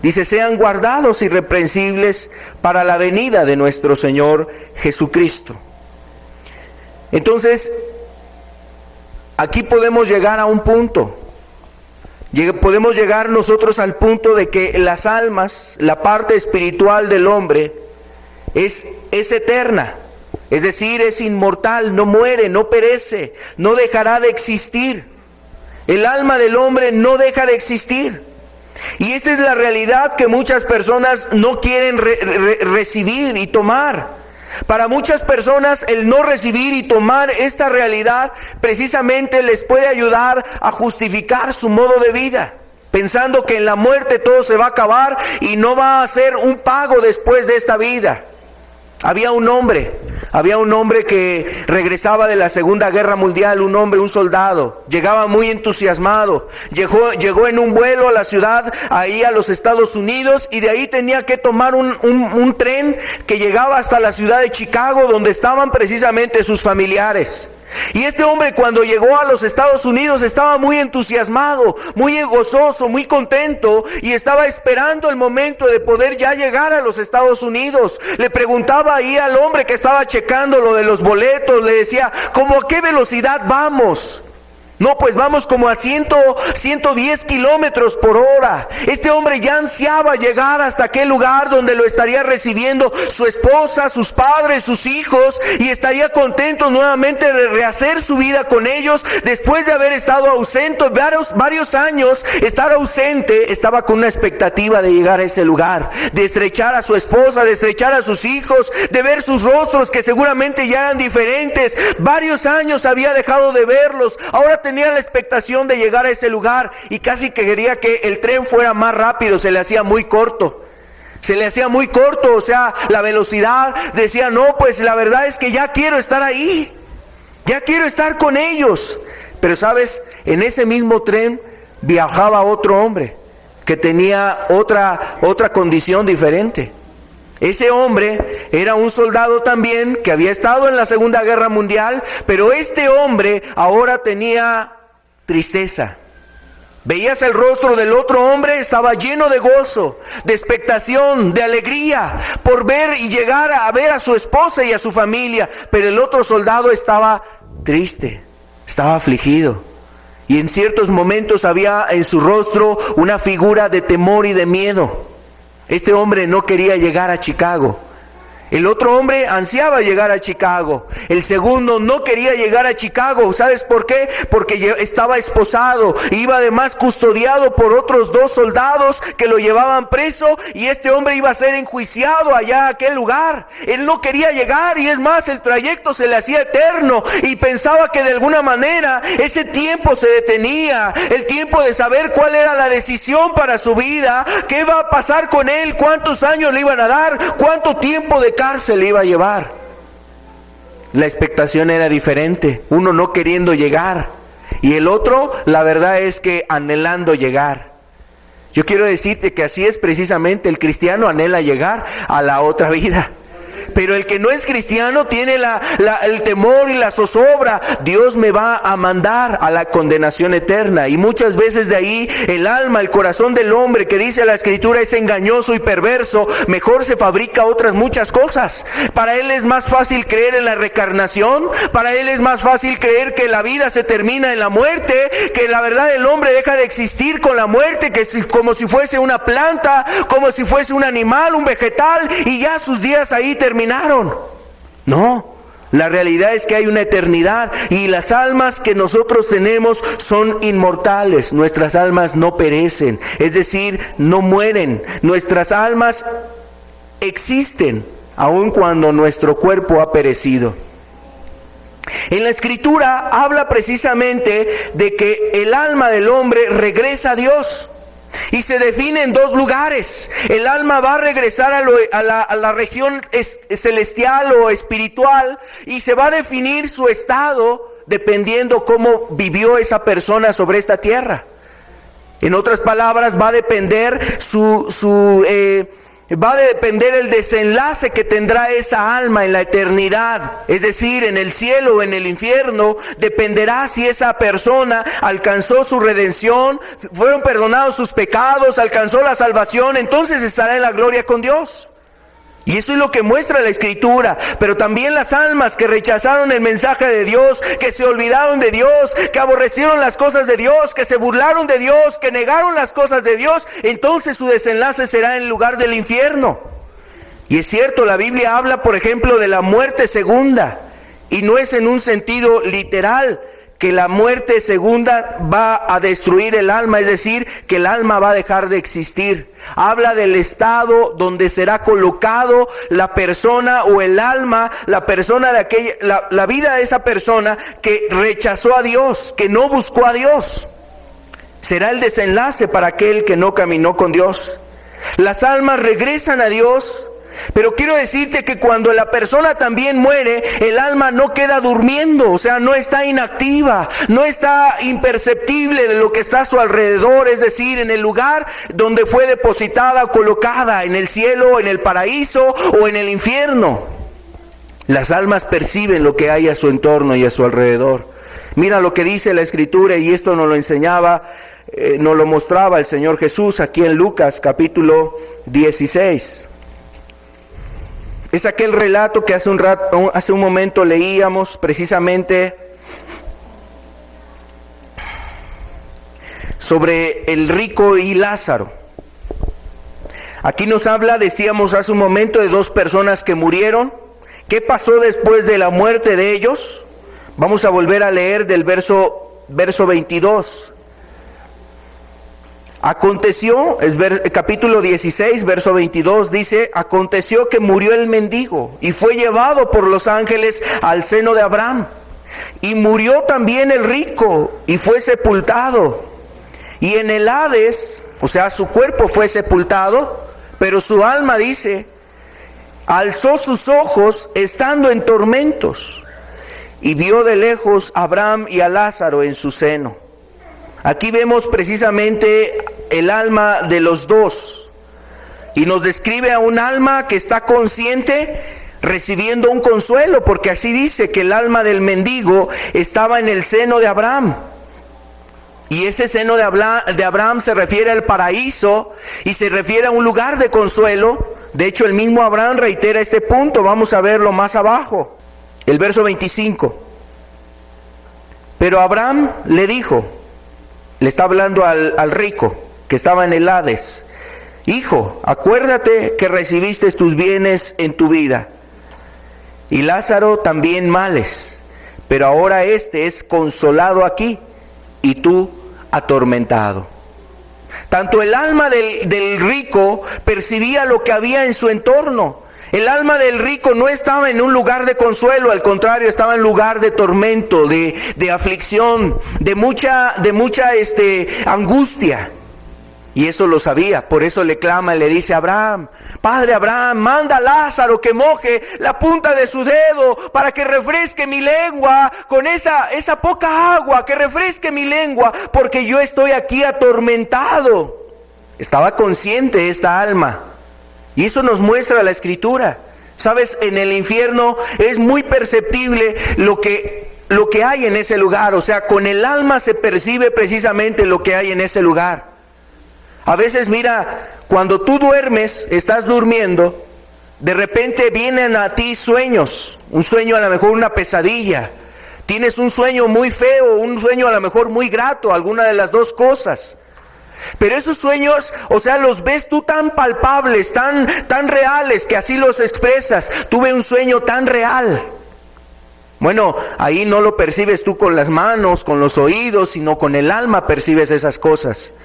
Dice: sean guardados irreprensibles para la venida de nuestro Señor Jesucristo. Entonces, aquí podemos llegar a un punto. Podemos llegar nosotros al punto de que las almas, la parte espiritual del hombre, es eterna. Es decir, es inmortal, no muere, no perece, no dejará de existir. El alma del hombre no deja de existir. Y esta es la realidad que muchas personas no quieren recibir y tomar. Para muchas personas el no recibir y tomar esta realidad precisamente les puede ayudar a justificar su modo de vida, pensando que en la muerte todo se va a acabar y no va a ser un pago después de esta vida. Había un hombre que regresaba de la Segunda Guerra Mundial, un soldado, llegaba muy entusiasmado, llegó en un vuelo a la ciudad, ahí a los Estados Unidos, y de ahí tenía que tomar un tren que llegaba hasta la ciudad de Chicago, donde estaban precisamente sus familiares. Y este hombre, cuando llegó a los Estados Unidos, estaba muy entusiasmado, muy gozoso, muy contento, y estaba esperando el momento de poder ya llegar a los Estados Unidos. Le preguntaba ahí al hombre que estaba checando lo de los boletos, le decía, ¿cómo a qué velocidad vamos? No, pues vamos como a 110 kilómetros por hora. Este hombre ya ansiaba llegar hasta aquel lugar donde lo estaría recibiendo su esposa, sus padres, sus hijos, y estaría contento nuevamente de rehacer su vida con ellos después de haber estado ausente varios años. Estar ausente, estaba con una expectativa de llegar a ese lugar, de estrechar a su esposa, de estrechar a sus hijos, de ver sus rostros que seguramente ya eran diferentes. Varios años había dejado de verlos. Ahora tenía la expectación de llegar a ese lugar y casi que quería que el tren fuera más rápido. Se le hacía muy corto, o sea, la velocidad. Decía, no, pues la verdad es que ya quiero estar ahí, ya quiero estar con ellos. Pero sabes, en ese mismo tren viajaba otro hombre que tenía otra condición diferente. Ese hombre era un soldado también que había estado en la Segunda Guerra Mundial, pero este hombre ahora tenía tristeza. Veías el rostro del otro hombre, estaba lleno de gozo, de expectación, de alegría por ver y llegar a ver a su esposa y a su familia, pero el otro soldado estaba triste, estaba afligido. Y en ciertos momentos había en su rostro una figura de temor y de miedo. Este hombre no quería llegar a Chicago. El otro hombre ansiaba llegar a Chicago. El segundo no quería llegar a Chicago. ¿Sabes por qué? Porque estaba esposado. Iba además custodiado por otros 2 soldados que lo llevaban preso. Y este hombre iba a ser enjuiciado allá a aquel lugar. Él no quería llegar, y es más, el trayecto se le hacía eterno. Y pensaba que de alguna manera ese tiempo se detenía. El tiempo de saber cuál era la decisión para su vida. ¿Qué iba a pasar con él? ¿Cuántos años le iban a dar? ¿Cuánto tiempo de cárcel iba a llevar? La expectación era diferente. Uno no queriendo llegar, y el otro, la verdad es que anhelando llegar. Yo quiero decirte que así es precisamente. El cristiano anhela llegar a la otra vida. Pero el que no es cristiano tiene el temor y la zozobra. Dios me va a mandar a la condenación eterna. Y muchas veces de ahí el alma, el corazón del hombre, que dice la Escritura es engañoso y perverso, mejor se fabrica otras muchas cosas. Para él es más fácil creer en la reencarnación. Para él es más fácil creer que la vida se termina en la muerte, que la verdad el hombre deja de existir con la muerte, que como si fuese una planta, como si fuese un animal, un vegetal, y ya sus días ahí terminaron. No, la realidad es que hay una eternidad, y las almas que nosotros tenemos son inmortales. Nuestras almas no perecen, es decir, no mueren. Nuestras almas existen aun cuando nuestro cuerpo ha perecido. En la Escritura habla precisamente de que el alma del hombre regresa a Dios. Y se define en 2 lugares. El alma va a regresar a la región celestial o espiritual, y se va a definir su estado dependiendo cómo vivió esa persona sobre esta tierra. En otras palabras, va a depender va a depender el desenlace que tendrá esa alma en la eternidad, es decir, en el cielo o en el infierno. Dependerá si esa persona alcanzó su redención, fueron perdonados sus pecados, alcanzó la salvación, entonces estará en la gloria con Dios. Y eso es lo que muestra la Escritura. Pero también las almas que rechazaron el mensaje de Dios, que se olvidaron de Dios, que aborrecieron las cosas de Dios, que se burlaron de Dios, que negaron las cosas de Dios, entonces su desenlace será en el lugar del infierno. Y es cierto, la Biblia habla, por ejemplo, de la muerte segunda, y no es en un sentido literal que la muerte segunda va a destruir el alma, es decir, que el alma va a dejar de existir. Habla del estado donde será colocado la persona o el alma, la persona de aquella, la vida de esa persona que rechazó a Dios, que no buscó a Dios. Será el desenlace para aquel que no caminó con Dios. Las almas regresan a Dios. Pero quiero decirte que cuando la persona también muere, el alma no queda durmiendo, o sea, no está inactiva, no está imperceptible de lo que está a su alrededor, es decir, en el lugar donde fue depositada o colocada, en el cielo, en el paraíso o en el infierno. Las almas perciben lo que hay a su entorno y a su alrededor. Mira lo que dice la Escritura, y esto nos lo enseñaba, nos lo mostraba el Señor Jesús aquí en Lucas capítulo 16. Es aquel relato que hace un momento leíamos precisamente sobre el rico y Lázaro. Aquí nos habla, decíamos hace un momento, de dos personas que murieron. ¿Qué pasó después de la muerte de ellos? Vamos a volver a leer del verso 22. Aconteció, capítulo 16, verso 22, dice: aconteció que murió el mendigo y fue llevado por los ángeles al seno de Abraham. Y murió también el rico y fue sepultado. Y en el Hades, o sea, su cuerpo fue sepultado, pero su alma, dice, alzó sus ojos estando en tormentos y vio de lejos a Abraham y a Lázaro en su seno. Aquí vemos precisamente el alma de los dos, y nos describe a un alma que está consciente, recibiendo un consuelo, porque así dice que el alma del mendigo estaba en el seno de Abraham. Y ese seno de Abraham se refiere al paraíso y se refiere a un lugar de consuelo. De hecho, el mismo Abraham reitera este punto. Vamos a verlo más abajo, el verso 25. Pero Abraham le dijo, le está hablando al rico que estaba en el Hades: hijo, acuérdate que recibiste tus bienes en tu vida, y Lázaro también males, pero ahora este es consolado aquí y tú atormentado. Tanto el alma del rico percibía lo que había en su entorno. El alma del rico no estaba en un lugar de consuelo, al contrario, estaba en lugar de tormento, de aflicción, de mucha angustia. Y eso lo sabía, por eso le clama y le dice a Abraham: Padre Abraham, manda a Lázaro que moje la punta de su dedo para que refresque mi lengua con esa poca agua, que refresque mi lengua, porque yo estoy aquí atormentado. Estaba consciente esta alma. Y eso nos muestra la Escritura. Sabes, en el infierno es muy perceptible lo que hay en ese lugar. O sea, con el alma se percibe precisamente lo que hay en ese lugar. A veces, mira, cuando tú duermes, estás durmiendo, de repente vienen a ti sueños. Un sueño, a lo mejor una pesadilla. Tienes un sueño muy feo, un sueño a lo mejor muy grato, alguna de las dos cosas. Pero esos sueños, o sea, los ves tú tan palpables, tan reales, que así los expresas. Tuve un sueño tan real. Bueno, ahí no lo percibes tú con las manos, con los oídos, sino con el alma percibes esas cosas.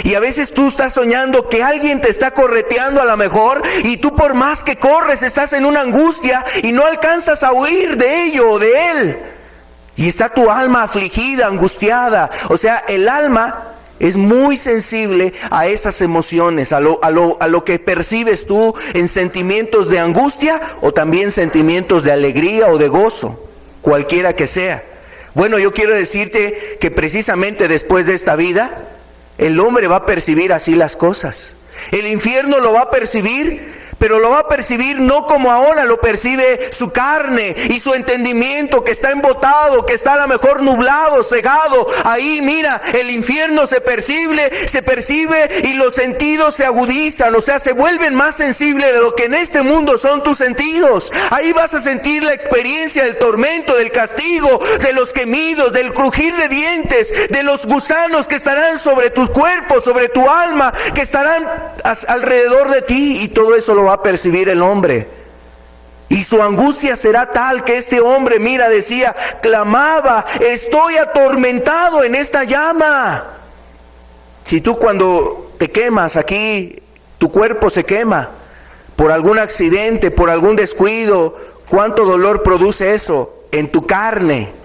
Y a veces tú estás soñando que alguien te está correteando a lo mejor, y tú, por más que corres, estás en una angustia y no alcanzas a huir de ello o de él. Y está tu alma afligida, angustiada. O sea, el alma es muy sensible a esas emociones, a lo que percibes tú en sentimientos de angustia o también sentimientos de alegría o de gozo, cualquiera que sea. Bueno, yo quiero decirte que precisamente después de esta vida, el hombre va a percibir así las cosas. El infierno lo va a percibir, pero lo va a percibir no como ahora lo percibe su carne y su entendimiento, que está embotado, que está a lo mejor nublado, cegado. Ahí, mira, el infierno se percibe y los sentidos se agudizan, o sea, se vuelven más sensibles de lo que en este mundo son tus sentidos. Ahí vas a sentir la experiencia del tormento, del castigo, de los gemidos, del crujir de dientes, de los gusanos que estarán sobre tu cuerpo, sobre tu alma, que estarán alrededor de ti, y todo eso lo va a percibir el hombre. Y su angustia será tal que este hombre, mira, decía, clamaba, estoy atormentado en esta llama. Si tú cuando te quemas aquí, tu cuerpo se quema por algún accidente, por algún descuido, ¿cuánto dolor produce eso en tu carne?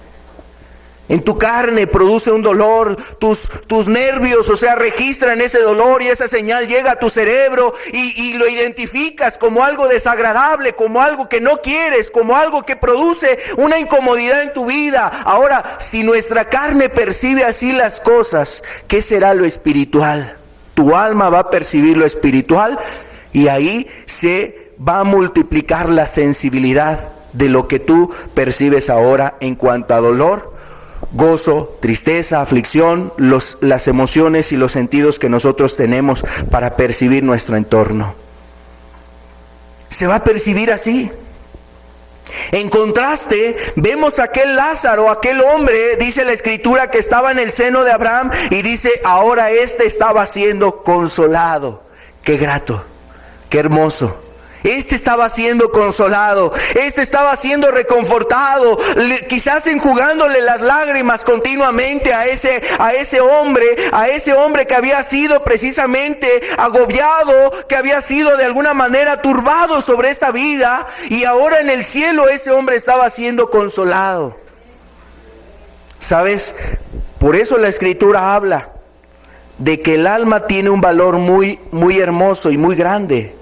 En tu carne produce un dolor, tus nervios, o sea, registran ese dolor y esa señal llega a tu cerebro y lo identificas como algo desagradable, como algo que no quieres, como algo que produce una incomodidad en tu vida. Ahora, si nuestra carne percibe así las cosas, ¿qué será lo espiritual? Tu alma va a percibir lo espiritual y ahí se va a multiplicar la sensibilidad de lo que tú percibes ahora en cuanto a dolor, gozo, tristeza, aflicción, las emociones y los sentidos que nosotros tenemos para percibir nuestro entorno. Se va a percibir así. En contraste, vemos a aquel Lázaro, aquel hombre, dice la Escritura, que estaba en el seno de Abraham y dice, ahora este estaba siendo consolado. Qué grato, qué hermoso. Este estaba siendo consolado, este estaba siendo reconfortado, quizás enjugándole las lágrimas continuamente a ese hombre que había sido precisamente agobiado, que había sido de alguna manera turbado sobre esta vida, y ahora en el cielo ese hombre estaba siendo consolado. ¿Sabes? Por eso la Escritura habla de que el alma tiene un valor muy, muy hermoso y muy grande.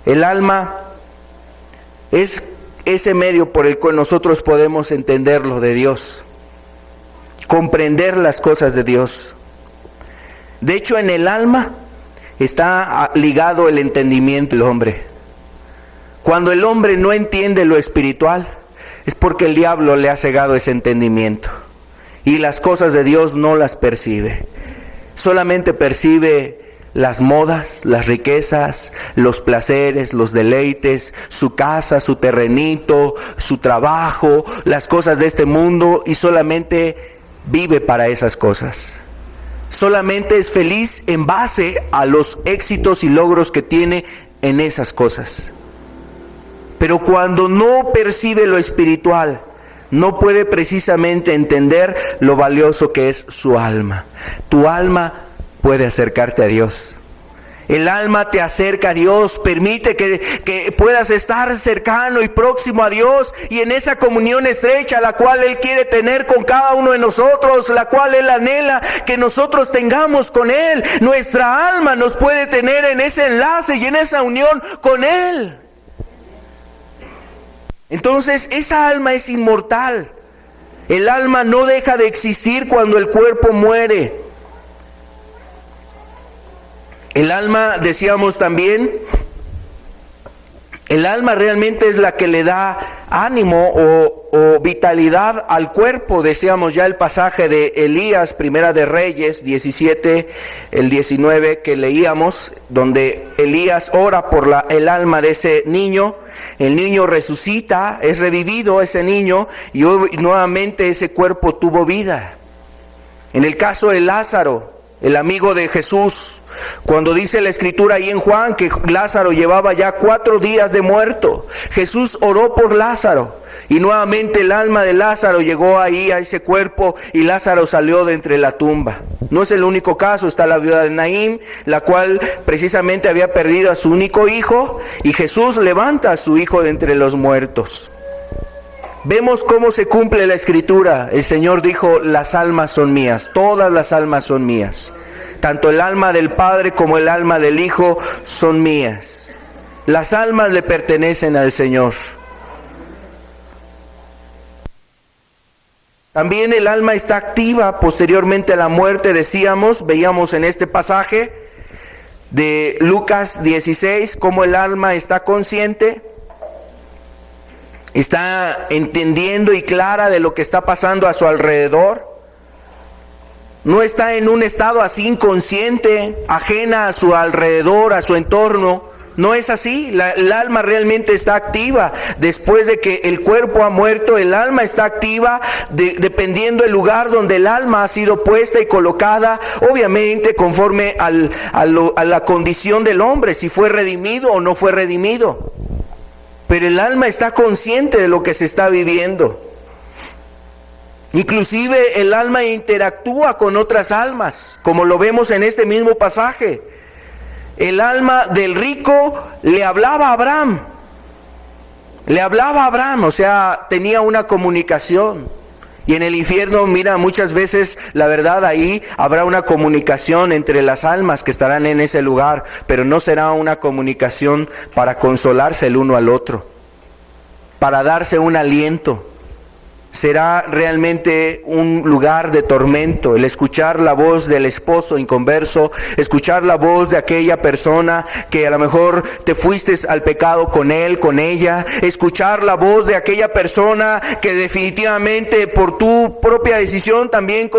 El alma es ese medio por el cual nosotros podemos entender lo de Dios, comprender las cosas de Dios. De hecho, en el alma está ligado el entendimiento del hombre. Cuando el hombre no entiende lo espiritual, es porque el diablo le ha cegado ese entendimiento y las cosas de Dios no las percibe. Solamente percibe las modas, las riquezas, los placeres, los deleites, su casa, su terrenito, su trabajo, las cosas de este mundo, y solamente vive para esas cosas. Solamente es feliz en base a los éxitos y logros que tiene en esas cosas. Pero cuando no percibe lo espiritual, no puede precisamente entender lo valioso que es su alma. Tu alma puede acercarte a Dios. El alma te acerca a Dios, permite que puedas estar cercano y próximo a Dios, y en esa comunión estrecha la cual Él quiere tener con cada uno de nosotros, la cual Él anhela que nosotros tengamos con Él. Nuestra alma nos puede tener en ese enlace y en esa unión con Él. Entonces esa alma es inmortal. El alma no deja de existir cuando el cuerpo muere. El alma, decíamos también, el alma realmente es la que le da ánimo o vitalidad al cuerpo. Decíamos ya el pasaje de Elías, Primera de Reyes 17, el 19 que leíamos, donde Elías ora por el alma de ese niño. El niño resucita, es revivido ese niño, y nuevamente ese cuerpo tuvo vida. En el caso de Lázaro, el amigo de Jesús, cuando dice la Escritura ahí en Juan que Lázaro llevaba ya 4 días de muerto, Jesús oró por Lázaro y nuevamente el alma de Lázaro llegó ahí a ese cuerpo y Lázaro salió de entre la tumba. No es el único caso, está la viuda de Naín, la cual precisamente había perdido a su único hijo, y Jesús levanta a su hijo de entre los muertos. Vemos cómo se cumple la Escritura. El Señor dijo, las almas son mías, todas las almas son mías. Tanto el alma del Padre como el alma del Hijo son mías. Las almas le pertenecen al Señor. También el alma está activa posteriormente a la muerte, veíamos en este pasaje de Lucas 16, cómo el alma está consciente. Está entendiendo y clara de lo que está pasando a su alrededor. No está en un estado así inconsciente, ajena a su alrededor, a su entorno. No es así. El alma realmente está activa. Después de que el cuerpo ha muerto, el alma está activa dependiendo del lugar donde el alma ha sido puesta y colocada, obviamente conforme a la condición del hombre, si fue redimido o no fue redimido. pero el alma está consciente de lo que se está viviendo. Inclusive el alma interactúa con otras almas, como lo vemos en este mismo pasaje. El alma del rico le hablaba a Abraham. O sea, tenía una comunicación. Y en el infierno, mira, muchas veces, la verdad, ahí habrá una comunicación entre las almas que estarán en ese lugar, pero no será una comunicación para consolarse el uno al otro, para darse un aliento. Será realmente un lugar de tormento, el escuchar la voz del esposo inconverso, escuchar la voz de aquella persona que a lo mejor te fuiste al pecado con él, con ella, escuchar la voz de aquella persona que definitivamente por tu propia decisión también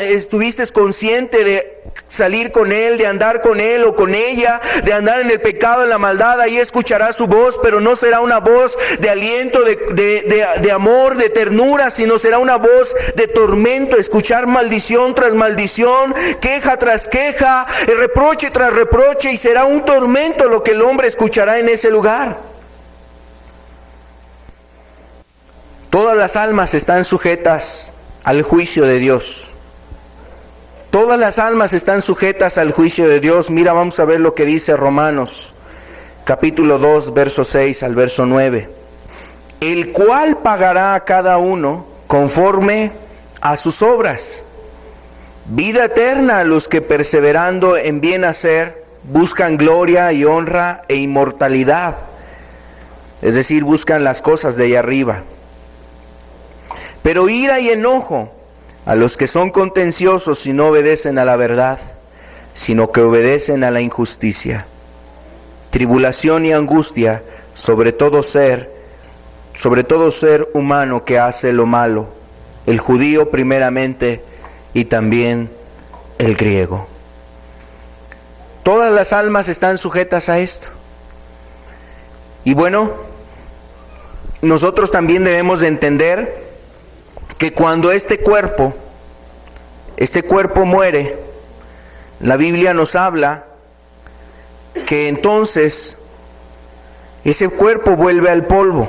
estuviste consciente de salir con él, de andar con él o con ella, de andar en el pecado, en la maldad. Ahí escucharás su voz, pero no será una voz de aliento, de amor, de ternura, sino será una voz de tormento. Escuchar maldición tras maldición, queja tras queja, reproche tras reproche, y será un tormento lo que el hombre escuchará en ese lugar. Todas las almas están sujetas al juicio de Dios. Todas las almas están sujetas al juicio de Dios. Mira, vamos a ver lo que dice Romanos, capítulo 2, verso 6 al verso 9. El cual pagará a cada uno conforme a sus obras. Vida eterna a los que perseverando en bien hacer buscan gloria y honra e inmortalidad. Es decir, buscan las cosas de allá arriba. Pero ira y enojo a los que son contenciosos y no obedecen a la verdad, sino que obedecen a la injusticia. Tribulación y angustia sobre todo ser humano que hace lo malo, el judío primeramente y también el griego. Todas las almas están sujetas a esto. Y bueno, nosotros también debemos de entender que cuando este cuerpo muere, la Biblia nos habla que entonces ese cuerpo vuelve al polvo.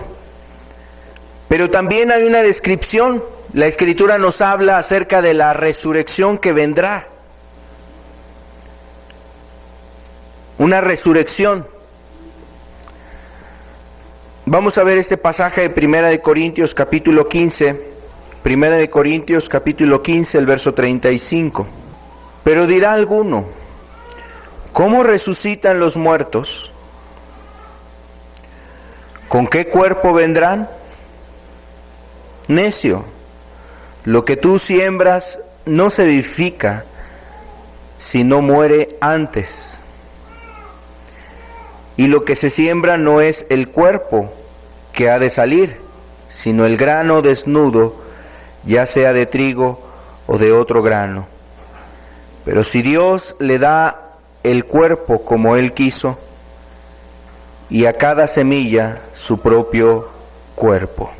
Pero también hay una descripción. La Escritura nos habla acerca de la resurrección que vendrá. Una resurrección. Vamos a ver este pasaje de 1 Corintios capítulo 15. 1 Corintios capítulo 15, el verso 35. Pero dirá alguno, ¿cómo resucitan los muertos? ¿Con qué cuerpo vendrán? Necio, lo que tú siembras no se vivifica, si no muere antes. Y lo que se siembra no es el cuerpo que ha de salir, sino el grano desnudo, ya sea de trigo o de otro grano. Pero si Dios le da el cuerpo como Él quiso, y a cada semilla su propio cuerpo.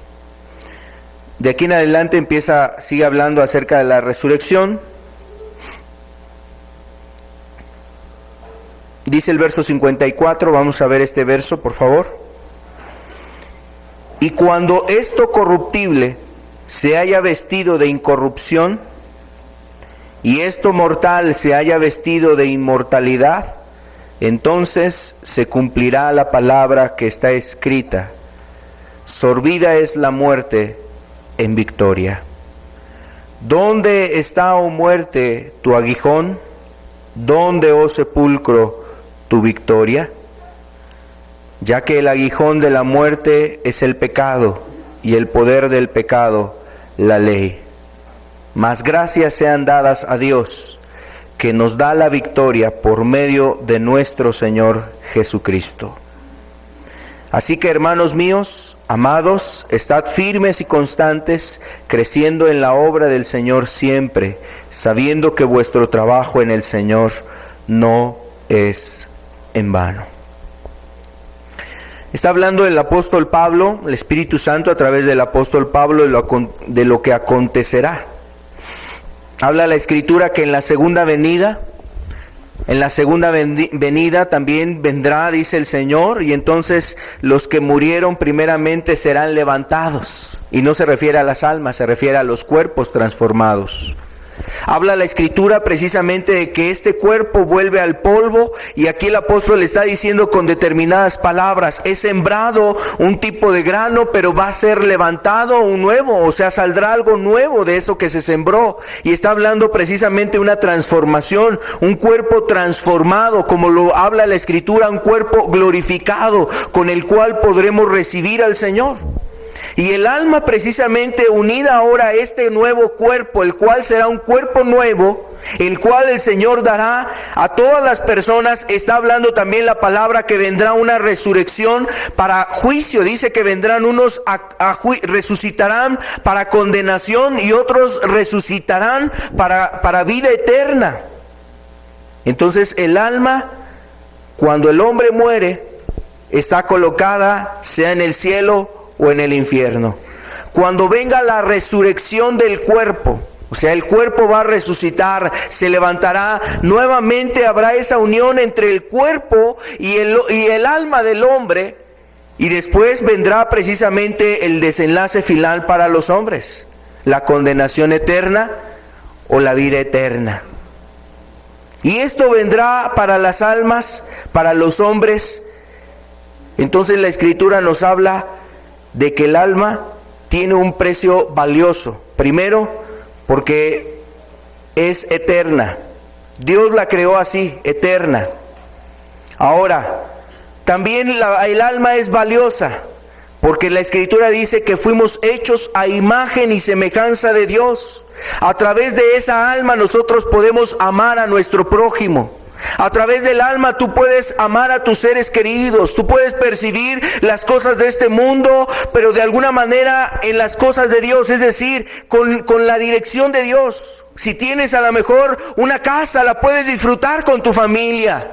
De aquí en adelante sigue hablando acerca de la resurrección. Dice el verso 54, vamos a ver este verso, por favor. Y cuando esto corruptible se haya vestido de incorrupción, y esto mortal se haya vestido de inmortalidad, entonces se cumplirá la palabra que está escrita: sorbida es la muerte en victoria. ¿Dónde está, oh muerte, tu aguijón? ¿Dónde, oh sepulcro, tu victoria? Ya que el aguijón de la muerte es el pecado, y el poder del pecado la ley. Mas gracias sean dadas a Dios, que nos da la victoria por medio de nuestro Señor Jesucristo. Así que, hermanos míos, amados, estad firmes y constantes, creciendo en la obra del Señor siempre, sabiendo que vuestro trabajo en el Señor no es en vano. Está hablando el apóstol Pablo, el Espíritu Santo a través del apóstol Pablo de lo que acontecerá. Habla la Escritura que en la segunda venida En la segunda venida también vendrá, dice el Señor, y entonces los que murieron primeramente serán levantados. Y no se refiere a las almas, se refiere a los cuerpos transformados. Habla la Escritura precisamente de que este cuerpo vuelve al polvo, y aquí el apóstol está diciendo con determinadas palabras: es sembrado un tipo de grano, pero va a ser levantado un nuevo, o sea, saldrá algo nuevo de eso que se sembró. Y está hablando precisamente de una transformación, un cuerpo transformado, como lo habla la Escritura, un cuerpo glorificado con el cual podremos recibir al Señor. Y el alma precisamente unida ahora a este nuevo cuerpo, el cual será un cuerpo nuevo, el cual el Señor dará a todas las personas. Está hablando también la palabra que vendrá una resurrección para juicio. Dice que vendrán unos resucitarán para condenación y otros resucitarán para vida eterna. Entonces el alma, cuando el hombre muere, está colocada sea en el cielo o en el infierno. Cuando venga la resurrección del cuerpo, o sea, el cuerpo va a resucitar, se levantará, nuevamente habrá esa unión entre el cuerpo y el alma del hombre, y después vendrá precisamente el desenlace final para los hombres, la condenación eterna o la vida eterna. Y esto vendrá para las almas, para los hombres. Entonces la Escritura nos habla de que el alma tiene un precio valioso. Primero, porque es eterna. Dios la creó así, eterna. Ahora, también el alma es valiosa, porque la Escritura dice que fuimos hechos a imagen y semejanza de Dios. A través de esa alma nosotros podemos amar a nuestro prójimo. A través del alma tú puedes amar a tus seres queridos, tú puedes percibir las cosas de este mundo, pero de alguna manera en las cosas de Dios, es decir, con la dirección de Dios. Si tienes a lo mejor una casa, la puedes disfrutar con tu familia.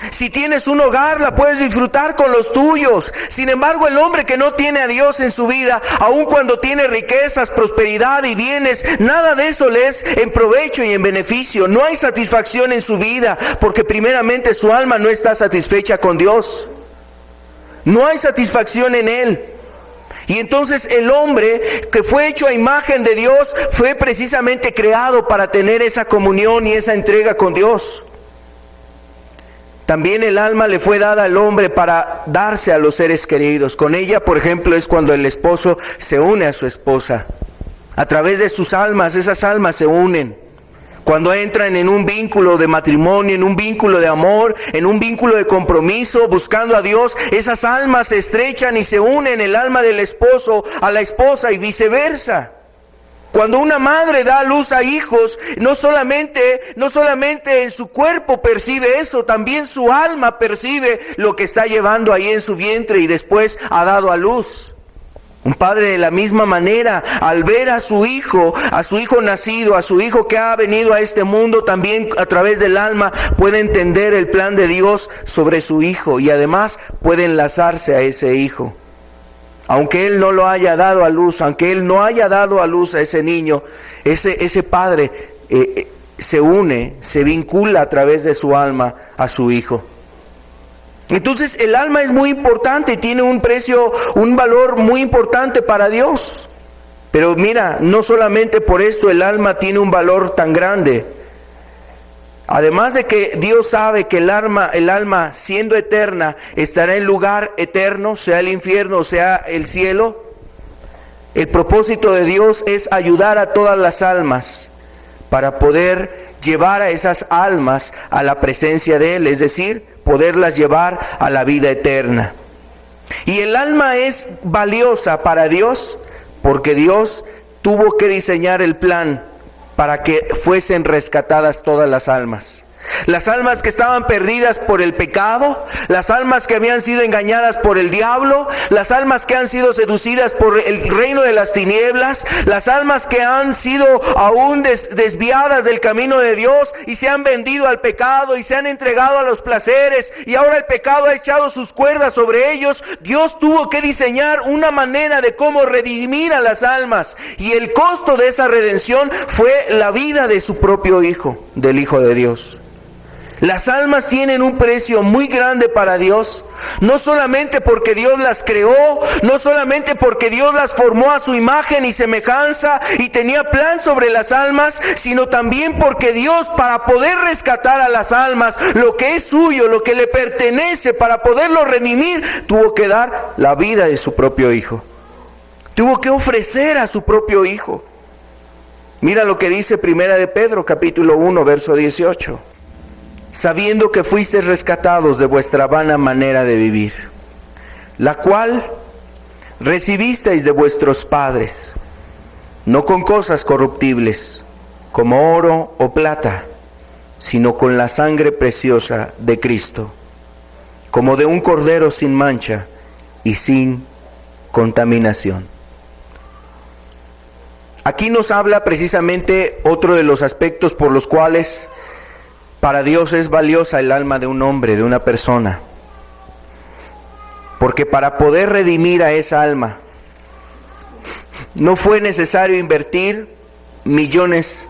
Si tienes un hogar, la puedes disfrutar con los tuyos. Sin embargo, el hombre que no tiene a Dios en su vida, aun cuando tiene riquezas, prosperidad y bienes, nada de eso le es en provecho y en beneficio. No hay satisfacción en su vida, porque primeramente su alma no está satisfecha con Dios. No hay satisfacción en él. Y entonces el hombre que fue hecho a imagen de Dios fue precisamente creado para tener esa comunión y esa entrega con Dios. También el alma le fue dada al hombre para darse a los seres queridos. Con ella, por ejemplo, es cuando el esposo se une a su esposa. A través de sus almas, esas almas se unen. Cuando entran en un vínculo de matrimonio, en un vínculo de amor, en un vínculo de compromiso, buscando a Dios, esas almas se estrechan y se unen, el alma del esposo a la esposa y viceversa. Cuando una madre da a luz a hijos, no solamente en su cuerpo percibe eso, también su alma percibe lo que está llevando ahí en su vientre y después ha dado a luz. Un padre de la misma manera, al ver a su hijo nacido, a su hijo que ha venido a este mundo, también a través del alma puede entender el plan de Dios sobre su hijo y además puede enlazarse a ese hijo. Aunque él no lo haya dado a luz, aunque él no haya dado a luz a ese niño, ese padre se une, se vincula a través de su alma a su hijo. Entonces el alma es muy importante y tiene un precio, un valor muy importante para Dios. Pero mira, no solamente por esto el alma tiene un valor tan grande. Además de que Dios sabe que el alma siendo eterna estará en lugar eterno, sea el infierno o sea el cielo. El propósito de Dios es ayudar a todas las almas para poder llevar a esas almas a la presencia de Él, es decir, poderlas llevar a la vida eterna. Y el alma es valiosa para Dios porque Dios tuvo que diseñar el plan para que fuesen rescatadas todas las almas. Las almas que estaban perdidas por el pecado, las almas que habían sido engañadas por el diablo, las almas que han sido seducidas por el reino de las tinieblas, las almas que han sido aún desviadas del camino de Dios y se han vendido al pecado y se han entregado a los placeres y ahora el pecado ha echado sus cuerdas sobre ellos. Dios tuvo que diseñar una manera de cómo redimir a las almas y el costo de esa redención fue la vida de su propio Hijo, del Hijo de Dios. Las almas tienen un precio muy grande para Dios, no solamente porque Dios las creó, no solamente porque Dios las formó a su imagen y semejanza y tenía plan sobre las almas, sino también porque Dios, para poder rescatar a las almas, lo que es suyo, lo que le pertenece, para poderlo redimir, tuvo que dar la vida de su propio Hijo. Tuvo que ofrecer a su propio Hijo. Mira lo que dice Primera de Pedro, capítulo 1, verso 18. Sabiendo que fuisteis rescatados de vuestra vana manera de vivir, la cual recibisteis de vuestros padres, no con cosas corruptibles, como oro o plata, sino con la sangre preciosa de Cristo, como de un cordero sin mancha y sin contaminación. Aquí nos habla precisamente otro de los aspectos por los cuales para Dios es valiosa el alma de un hombre, de una persona. Porque para poder redimir a esa alma, no fue necesario invertir millones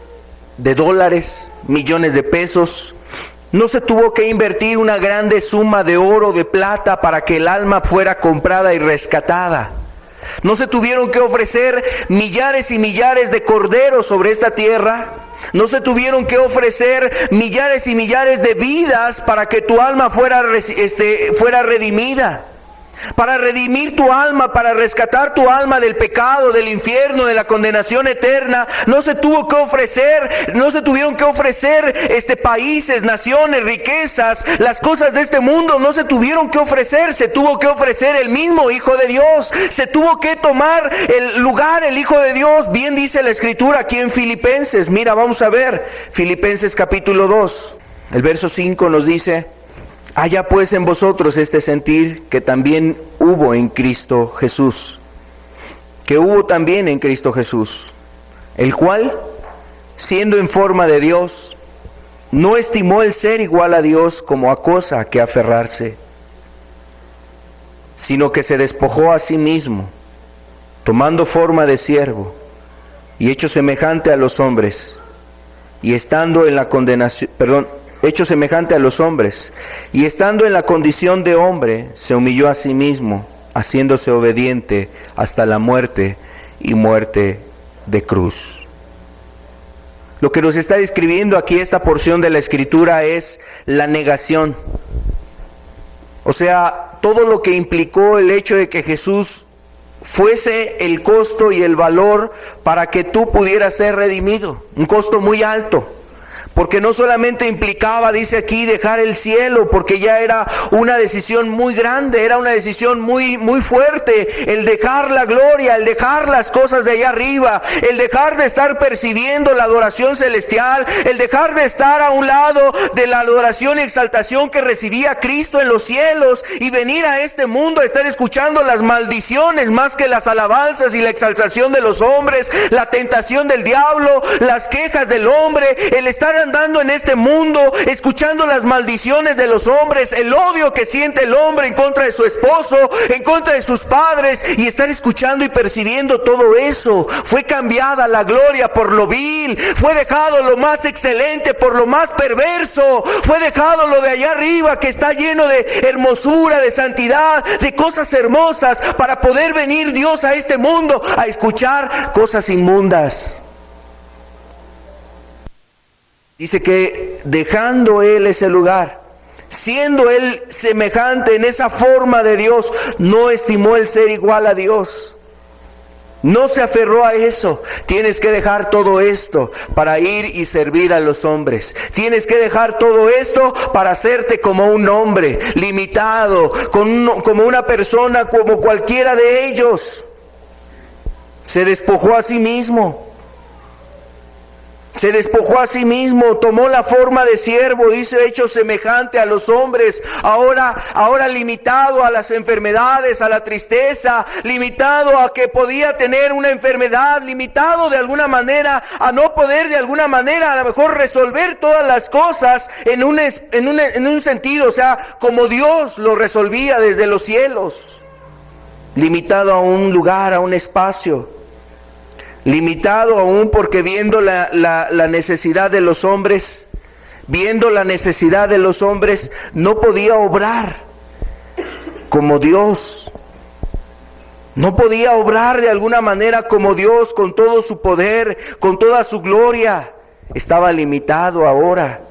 de dólares, millones de pesos. No se tuvo que invertir una grande suma de oro, de plata, para que el alma fuera comprada y rescatada. No se tuvieron que ofrecer millares y millares de corderos sobre esta tierra. No se tuvieron que ofrecer millares y millares de vidas para que tu alma fuera redimida. Para redimir tu alma, para rescatar tu alma del pecado, del infierno, de la condenación eterna, no se tuvieron que ofrecer países, naciones, riquezas, las cosas de este mundo, no se tuvieron que ofrecer, se tuvo que ofrecer el mismo Hijo de Dios, se tuvo que tomar el lugar, el Hijo de Dios. Bien dice la Escritura aquí en Filipenses. Mira, vamos a ver, Filipenses capítulo 2, el verso 5 nos dice: haya pues en vosotros este sentir que también hubo en Cristo Jesús, el cual, siendo en forma de Dios, no estimó el ser igual a Dios como a cosa a que aferrarse, sino que se despojó a sí mismo, tomando forma de siervo, y hecho semejante a los hombres, hecho semejante a los hombres, y estando en la condición de hombre, se humilló a sí mismo, haciéndose obediente hasta la muerte y muerte de cruz. Lo que nos está describiendo aquí esta porción de la Escritura es la negación. O sea, todo lo que implicó el hecho de que Jesús fuese el costo y el valor para que tú pudieras ser redimido. Un costo muy alto. Porque no solamente implicaba, dice aquí, dejar el cielo, porque ya era una decisión muy grande, era una decisión muy fuerte, el dejar la gloria, el dejar las cosas de allá arriba, el dejar de estar percibiendo la adoración celestial, el dejar de estar a un lado de la adoración y exaltación que recibía Cristo en los cielos y venir a este mundo a estar escuchando las maldiciones más que las alabanzas y la exaltación de los hombres, la tentación del diablo, las quejas del hombre, el estar andando en este mundo, escuchando las maldiciones de los hombres, el odio que siente el hombre en contra de su esposo, en contra de sus padres, y estar escuchando y percibiendo todo eso. Fue cambiada la gloria por lo vil, fue dejado lo más excelente por lo más perverso, fue dejado lo de allá arriba que está lleno de hermosura, de santidad, de cosas hermosas, para poder venir Dios a este mundo a escuchar cosas inmundas. Dice que dejando Él ese lugar, siendo Él semejante en esa forma de Dios, no estimó el ser igual a Dios. No se aferró a eso. Tienes que dejar todo esto para ir y servir a los hombres. Tienes que dejar todo esto para hacerte como un hombre, limitado, como una persona, como cualquiera de ellos. Se despojó a sí mismo. Se despojó a sí mismo, tomó la forma de siervo, dice, hecho semejante a los hombres, ahora limitado a las enfermedades, a la tristeza, limitado a que podía tener una enfermedad, limitado de alguna manera a no poder de alguna manera a lo mejor resolver todas las cosas en un sentido, o sea, como Dios lo resolvía desde los cielos, limitado a un lugar, a un espacio. Limitado aún porque viendo la necesidad de los hombres, viendo la necesidad de los hombres, no podía obrar como Dios. No podía obrar de alguna manera como Dios, con todo su poder, con toda su gloria. Estaba limitado ahora.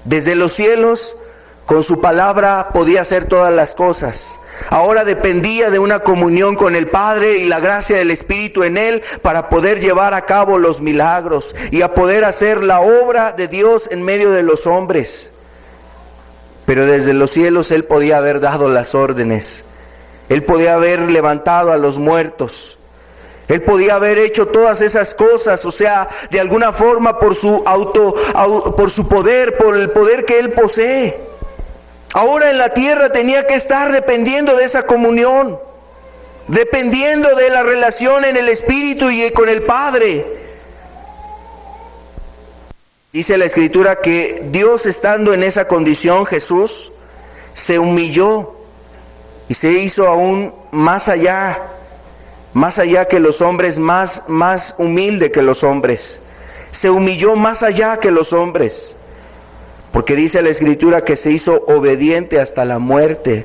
Desde los cielos, con su palabra podía hacer todas las cosas. Ahora dependía de una comunión con el Padre y la gracia del Espíritu en él para poder llevar a cabo los milagros y a poder hacer la obra de Dios en medio de los hombres. Pero desde los cielos él podía haber dado las órdenes. Él podía haber levantado a los muertos. Él podía haber hecho todas esas cosas, o sea, de alguna forma por su poder, por el poder que él posee. Ahora en la tierra tenía que estar dependiendo de esa comunión, dependiendo de la relación en el Espíritu y con el Padre. Dice la Escritura que Dios, estando en esa condición, Jesús se humilló y se hizo aún más allá que los hombres, más humilde que los hombres. Se humilló más allá que los hombres, porque dice la Escritura que se hizo obediente hasta la muerte.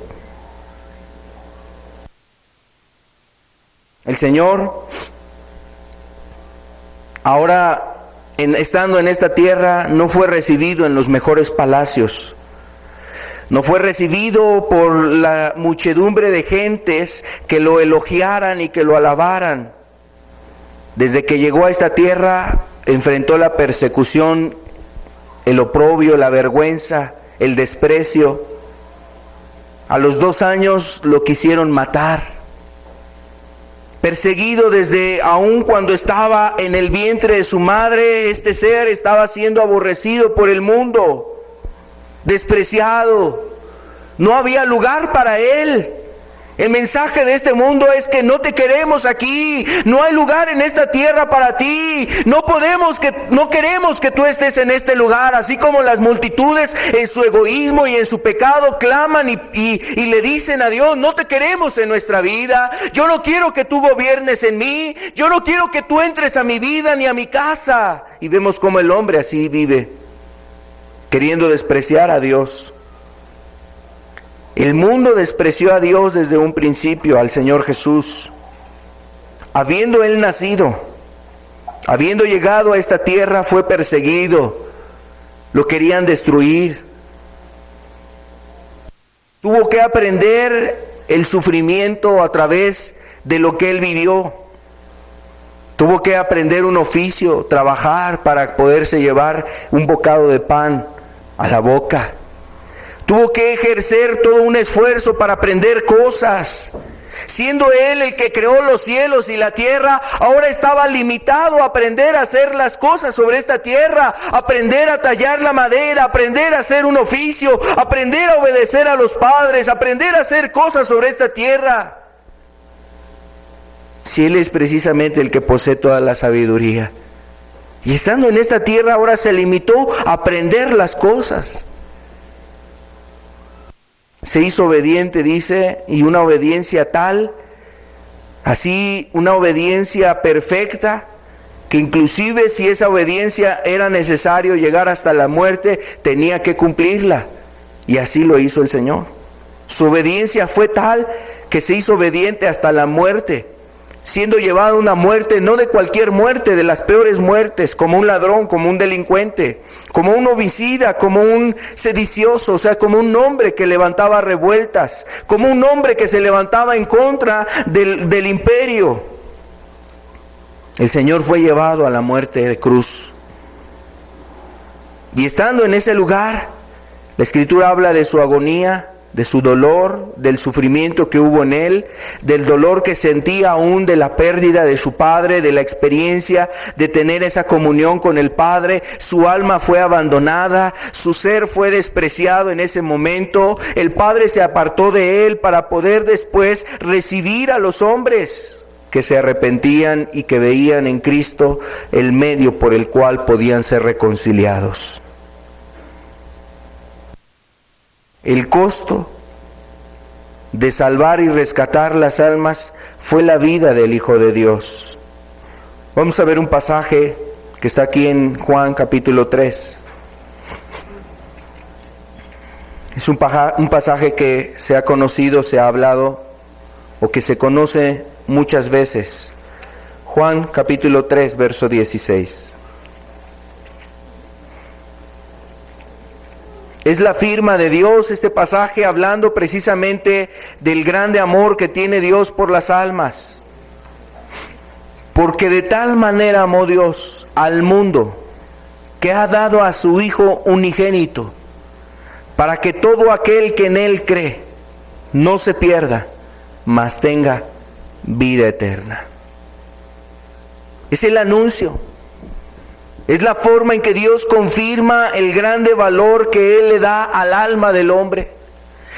El Señor, ahora estando en esta tierra, no fue recibido en los mejores palacios. No fue recibido por la muchedumbre de gentes que lo elogiaran y que lo alabaran. Desde que llegó a esta tierra, enfrentó la persecución, el oprobio, la vergüenza, el desprecio. A los 2 años lo quisieron matar. Perseguido desde aún cuando estaba en el vientre de su madre, este ser estaba siendo aborrecido por el mundo. Despreciado, no había lugar para él. El mensaje de este mundo es que no te queremos aquí, no hay lugar en esta tierra para ti, no queremos que tú estés en este lugar. Así como las multitudes en su egoísmo y en su pecado claman y le dicen a Dios: no te queremos en nuestra vida, yo no quiero que tú gobiernes en mí, yo no quiero que tú entres a mi vida ni a mi casa. Y vemos cómo el hombre así vive, queriendo despreciar a Dios. El mundo despreció a Dios desde un principio, al Señor Jesús. Habiendo Él nacido, habiendo llegado a esta tierra, fue perseguido. Lo querían destruir. Tuvo que aprender el sufrimiento a través de lo que Él vivió. Tuvo que aprender un oficio, trabajar para poderse llevar un bocado de pan a la boca. Tuvo que ejercer todo un esfuerzo para aprender cosas. Siendo Él el que creó los cielos y la tierra, ahora estaba limitado a aprender a hacer las cosas sobre esta tierra, aprender a tallar la madera, aprender a hacer un oficio, aprender a obedecer a los padres, aprender a hacer cosas sobre esta tierra. Si Él es precisamente el que posee toda la sabiduría. Y estando en esta tierra ahora se limitó a aprender las cosas. Se hizo obediente, dice, y una obediencia tal, así una obediencia perfecta, que inclusive si esa obediencia era necesario llegar hasta la muerte, tenía que cumplirla. Y así lo hizo el Señor. Su obediencia fue tal que se hizo obediente hasta la muerte, siendo llevado a una muerte, no de cualquier muerte, de las peores muertes, como un ladrón, como un delincuente, como un homicida, como un sedicioso, o sea, como un hombre que levantaba revueltas, como un hombre que se levantaba en contra del imperio. El Señor fue llevado a la muerte de cruz. Y estando en ese lugar, la Escritura habla de su agonía, de su dolor, del sufrimiento que hubo en él, del dolor que sentía aún de la pérdida de su padre, de la experiencia de tener esa comunión con el Padre. Su alma fue abandonada, su ser fue despreciado en ese momento. El Padre se apartó de él para poder después recibir a los hombres que se arrepentían y que veían en Cristo el medio por el cual podían ser reconciliados. El costo de salvar y rescatar las almas fue la vida del Hijo de Dios. Vamos a ver un pasaje que está aquí en Juan capítulo 3. Es un pasaje que se ha conocido, se ha hablado, o que se conoce muchas veces. Juan capítulo 3, verso 16. Es la firma de Dios este pasaje, hablando precisamente del grande amor que tiene Dios por las almas. Porque de tal manera amó Dios al mundo, que ha dado a su Hijo unigénito, para que todo aquel que en Él cree no se pierda, mas tenga vida eterna. Es el anuncio, es la forma en que Dios confirma el grande valor que Él le da al alma del hombre.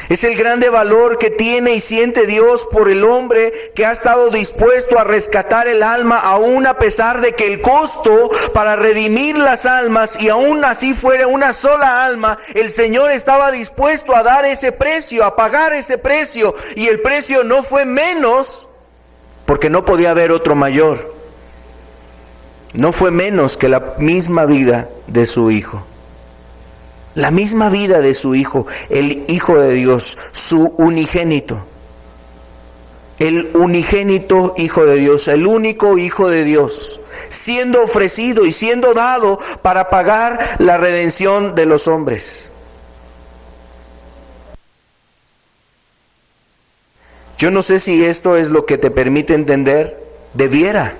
Es el grande valor que tiene y siente Dios por el hombre, que ha estado dispuesto a rescatar el alma, aún a pesar de que el costo para redimir las almas, y aún así fuera una sola alma, el Señor estaba dispuesto a dar ese precio, a pagar ese precio, y el precio no fue menos, porque no podía haber otro mayor. No fue menos que la misma vida de su Hijo. La misma vida de su Hijo, el Hijo de Dios, su unigénito. El unigénito Hijo de Dios, el único Hijo de Dios, siendo ofrecido y siendo dado para pagar la redención de los hombres. Yo no sé si esto es lo que te permite entender, debiera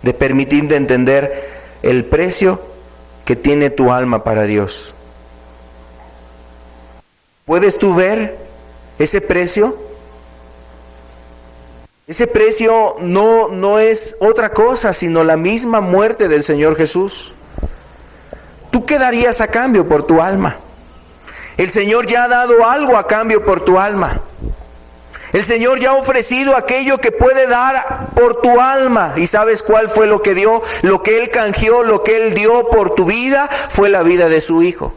de permitirte entender el precio que tiene tu alma para Dios. ¿Puedes tú ver ese precio? Ese precio no es otra cosa sino la misma muerte del Señor Jesús. ¿Tú qué darías a cambio por tu alma? El Señor ya ha dado algo a cambio por tu alma. El Señor ya ha ofrecido aquello que puede dar por tu alma. ¿Y sabes cuál fue lo que dio? Lo que Él canjeó, lo que Él dio por tu vida, fue la vida de su Hijo.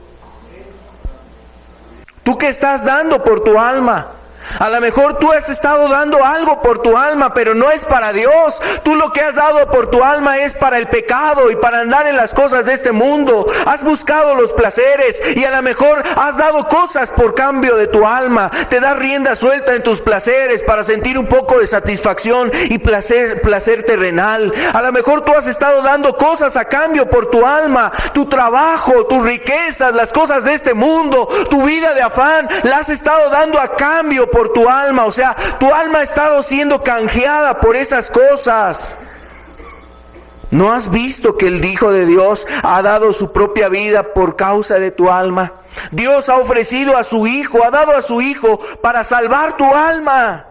¿Tú qué estás dando por tu alma? A lo mejor tú has estado dando algo por tu alma, pero no es para Dios. Tú lo que has dado por tu alma es para el pecado y para andar en las cosas de este mundo. Has buscado los placeres y a lo mejor has dado cosas por cambio de tu alma. Te das rienda suelta en tus placeres para sentir un poco de satisfacción y placer terrenal. A lo mejor tú has estado dando cosas a cambio por tu alma. Tu trabajo, tus riquezas, las cosas de este mundo, tu vida de afán, la has estado dando a cambio por tu alma. O sea, tu alma ha estado siendo canjeada por esas cosas. ¿No has visto que el Hijo de Dios ha dado su propia vida por causa de tu alma? Dios ha ofrecido a su Hijo, ha dado a su Hijo para salvar tu alma.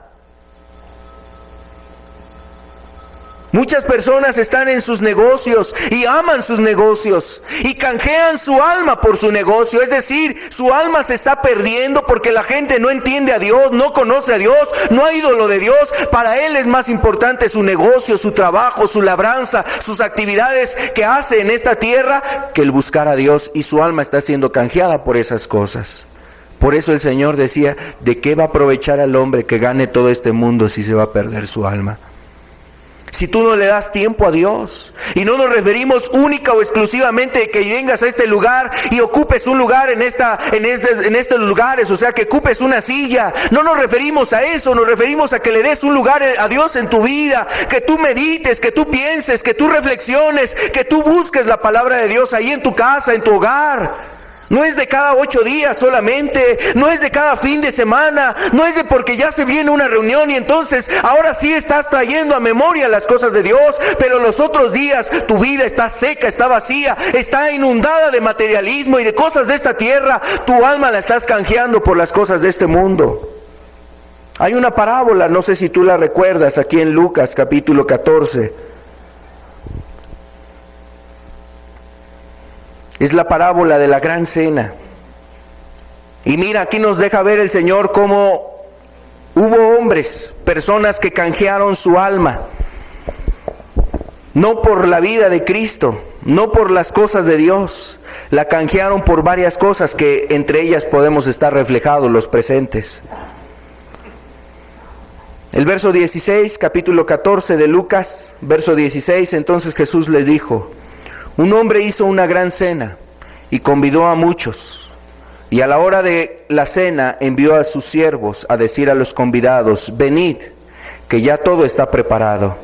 Muchas personas están en sus negocios y aman sus negocios y canjean su alma por su negocio. Es decir, su alma se está perdiendo porque la gente no entiende a Dios, no conoce a Dios, no hay ídolo de Dios. Para él es más importante su negocio, su trabajo, su labranza, sus actividades que hace en esta tierra que el buscar a Dios, y su alma está siendo canjeada por esas cosas. Por eso el Señor decía, ¿de qué va a aprovechar al hombre que gane todo este mundo si se va a perder su alma? Si tú no le das tiempo a Dios, y no nos referimos única o exclusivamente que vengas a este lugar y ocupes un lugar en estos lugares, o sea, que ocupes una silla. No nos referimos a eso, nos referimos a que le des un lugar a Dios en tu vida, que tú medites, que tú pienses, que tú reflexiones, que tú busques la palabra de Dios ahí en tu casa, en tu hogar. No es de cada 8 días solamente, no es de cada fin de semana, no es de porque ya se viene una reunión y entonces ahora sí estás trayendo a memoria las cosas de Dios, pero los otros días tu vida está seca, está vacía, está inundada de materialismo y de cosas de esta tierra. Tu alma la estás canjeando por las cosas de este mundo. Hay una parábola, no sé si tú la recuerdas, aquí en Lucas capítulo 14. Es la parábola de la gran cena. Y mira, aquí nos deja ver el Señor cómo hubo hombres, personas que canjearon su alma, no por la vida de Cristo, no por las cosas de Dios, la canjearon por varias cosas que entre ellas podemos estar reflejados los presentes. El verso 16, capítulo 14 de Lucas, verso 16, entonces Jesús les dijo: un hombre hizo una gran cena y convidó a muchos. Y a la hora de la cena envió a sus siervos a decir a los convidados: venid, que ya todo está preparado.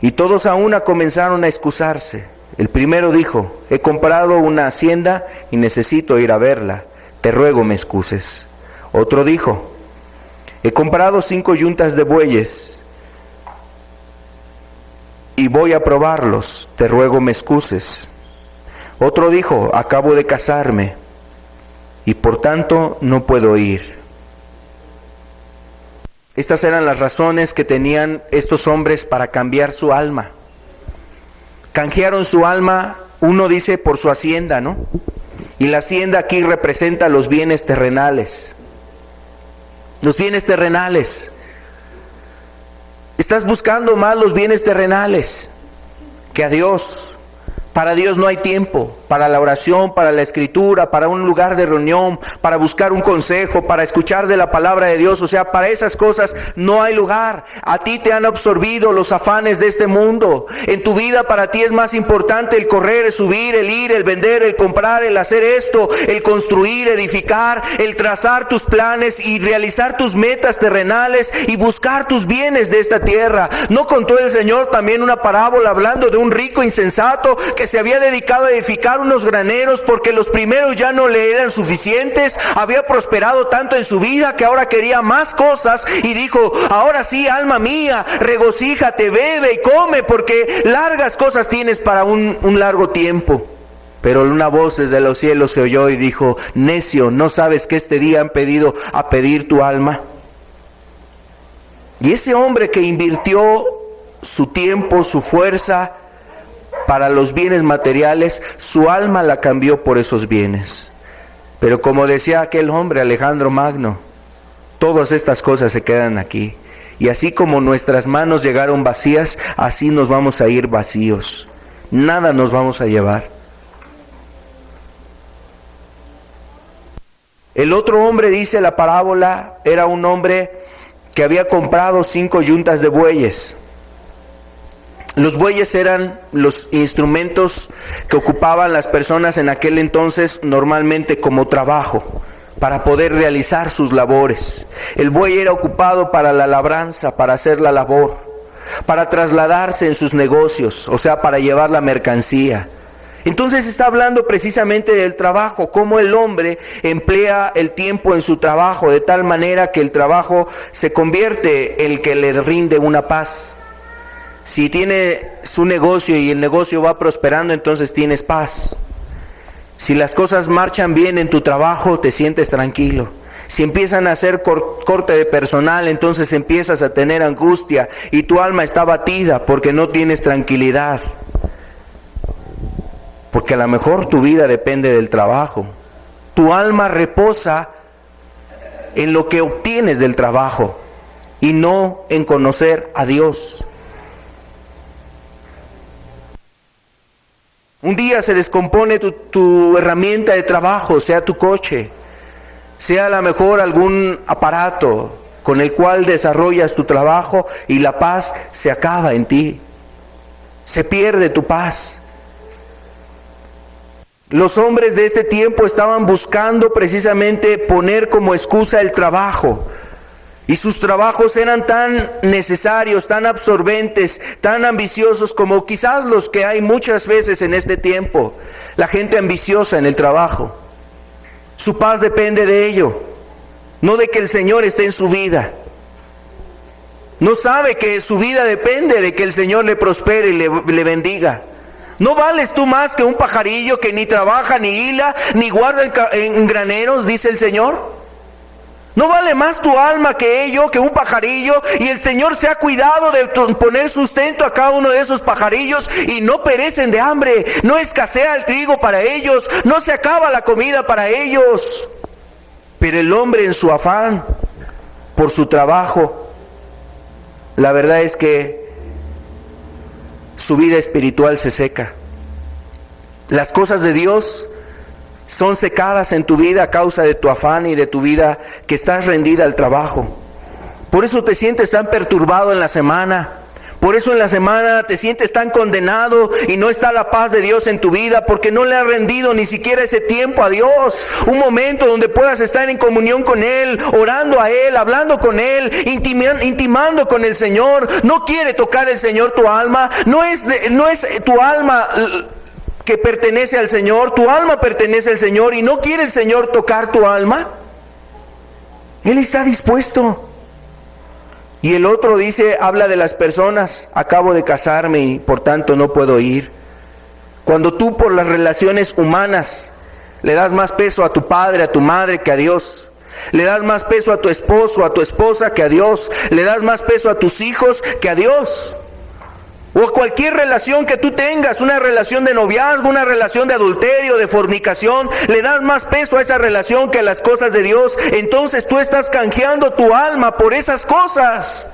Y todos a una comenzaron a excusarse. El primero dijo: he comprado una hacienda y necesito ir a verla. Te ruego me excuses. Otro dijo: he comprado 5 yuntas de bueyes y voy a probarlos. Te ruego me excuses. Otro dijo: acabo de casarme y por tanto no puedo ir. Estas eran las razones que tenían estos hombres para cambiar su alma. Canjearon su alma, uno dice por su hacienda, ¿no? Y la hacienda aquí representa los bienes terrenales. Los bienes terrenales. Estás buscando más los bienes terrenales que a Dios. Para Dios no hay tiempo, para la oración, para la escritura, para un lugar de reunión, para buscar un consejo, para escuchar de la palabra de Dios. O sea, para esas cosas no hay lugar. A ti te han absorbido los afanes de este mundo. En tu vida para ti es más importante el correr, el subir, el ir, el vender, el comprar, el hacer esto, el construir, edificar, el trazar tus planes y realizar tus metas terrenales y buscar tus bienes de esta tierra. ¿No contó el Señor también una parábola hablando de un rico insensato que se había dedicado a edificar unos graneros porque los primeros ya no le eran suficientes? Había prosperado tanto en su vida que ahora quería más cosas y dijo: ahora sí, alma mía, regocíjate, bebe y come, porque largas cosas tienes para un largo tiempo. Pero una voz desde los cielos se oyó y dijo: necio, ¿no sabes que este día han venido a pedir tu alma? Y ese hombre que invirtió su tiempo, su fuerza para los bienes materiales, su alma la cambió por esos bienes. Pero como decía aquel hombre, Alejandro Magno, todas estas cosas se quedan aquí. Y así como nuestras manos llegaron vacías, así nos vamos a ir vacíos. Nada nos vamos a llevar. El otro hombre, dice la parábola, era un hombre que había comprado 5 yuntas de bueyes. Los bueyes eran los instrumentos que ocupaban las personas en aquel entonces normalmente como trabajo, para poder realizar sus labores. El buey era ocupado para la labranza, para hacer la labor, para trasladarse en sus negocios, o sea, para llevar la mercancía. Entonces está hablando precisamente del trabajo, cómo el hombre emplea el tiempo en su trabajo, de tal manera que el trabajo se convierte en el que le rinde una paz. Si tiene su negocio y el negocio va prosperando, entonces tienes paz. Si las cosas marchan bien en tu trabajo, te sientes tranquilo. Si empiezan a hacer corte de personal, entonces empiezas a tener angustia y tu alma está batida porque no tienes tranquilidad. Porque a lo mejor tu vida depende del trabajo. Tu alma reposa en lo que obtienes del trabajo y no en conocer a Dios. Un día se descompone tu herramienta de trabajo, sea tu coche, sea a lo mejor algún aparato con el cual desarrollas tu trabajo y la paz se acaba en ti. Se pierde tu paz. Los hombres de este tiempo estaban buscando precisamente poner como excusa el trabajo. Y sus trabajos eran tan necesarios, tan absorbentes, tan ambiciosos como quizás los que hay muchas veces en este tiempo. La gente ambiciosa en el trabajo. Su paz depende de ello, no de que el Señor esté en su vida. No sabe que su vida depende de que el Señor le prospere y le bendiga. ¿No vales tú más que un pajarillo que ni trabaja, ni hila, ni guarda en graneros, dice el Señor? ¿No vale más tu alma que ello, que un pajarillo? Y el Señor se ha cuidado de poner sustento a cada uno de esos pajarillos y no perecen de hambre. No escasea el trigo para ellos, no se acaba la comida para ellos. Pero el hombre en su afán por su trabajo, la verdad es que su vida espiritual se seca. Las cosas de Dios son secadas en tu vida a causa de tu afán y de tu vida que estás rendida al trabajo. Por eso te sientes tan perturbado en la semana. Por eso en la semana te sientes tan condenado y no está la paz de Dios en tu vida, porque no le has rendido ni siquiera ese tiempo a Dios. Un momento donde puedas estar en comunión con Él, orando a Él, hablando con Él, intimando con el Señor. No quiere tocar el Señor tu alma. No es tu alma que pertenece al Señor. Tu alma pertenece al Señor y no quiere el Señor tocar tu alma. Él está dispuesto. Y el otro dice, habla de las personas: acabo de casarme y por tanto no puedo ir. Cuando tú por las relaciones humanas le das más peso a tu padre, a tu madre que a Dios, le das más peso a tu esposo, a tu esposa que a Dios, le das más peso a tus hijos que a Dios, o cualquier relación que tú tengas, una relación de noviazgo, una relación de adulterio, de fornicación, le das más peso a esa relación que a las cosas de Dios, entonces tú estás canjeando tu alma por esas cosas.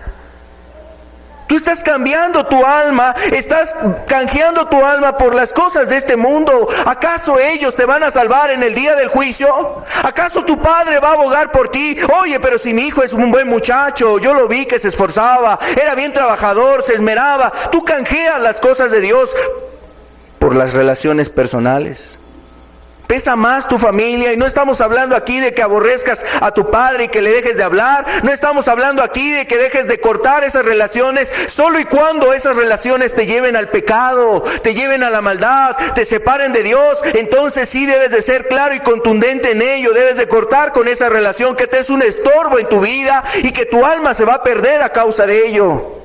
Tú estás cambiando tu alma, estás canjeando tu alma por las cosas de este mundo. ¿Acaso ellos te van a salvar en el día del juicio? ¿Acaso tu padre va a abogar por ti? Oye, pero si mi hijo es un buen muchacho, yo lo vi que se esforzaba, era bien trabajador, se esmeraba. Tú canjeas las cosas de Dios por las relaciones personales. Pesa más tu familia, y no estamos hablando aquí de que aborrezcas a tu padre y que le dejes de hablar. No estamos hablando aquí de que dejes de cortar esas relaciones, solo y cuando esas relaciones te lleven al pecado, te lleven a la maldad, te separen de Dios. Entonces sí debes de ser claro y contundente en ello. Debes de cortar con esa relación que te es un estorbo en tu vida y que tu alma se va a perder a causa de ello.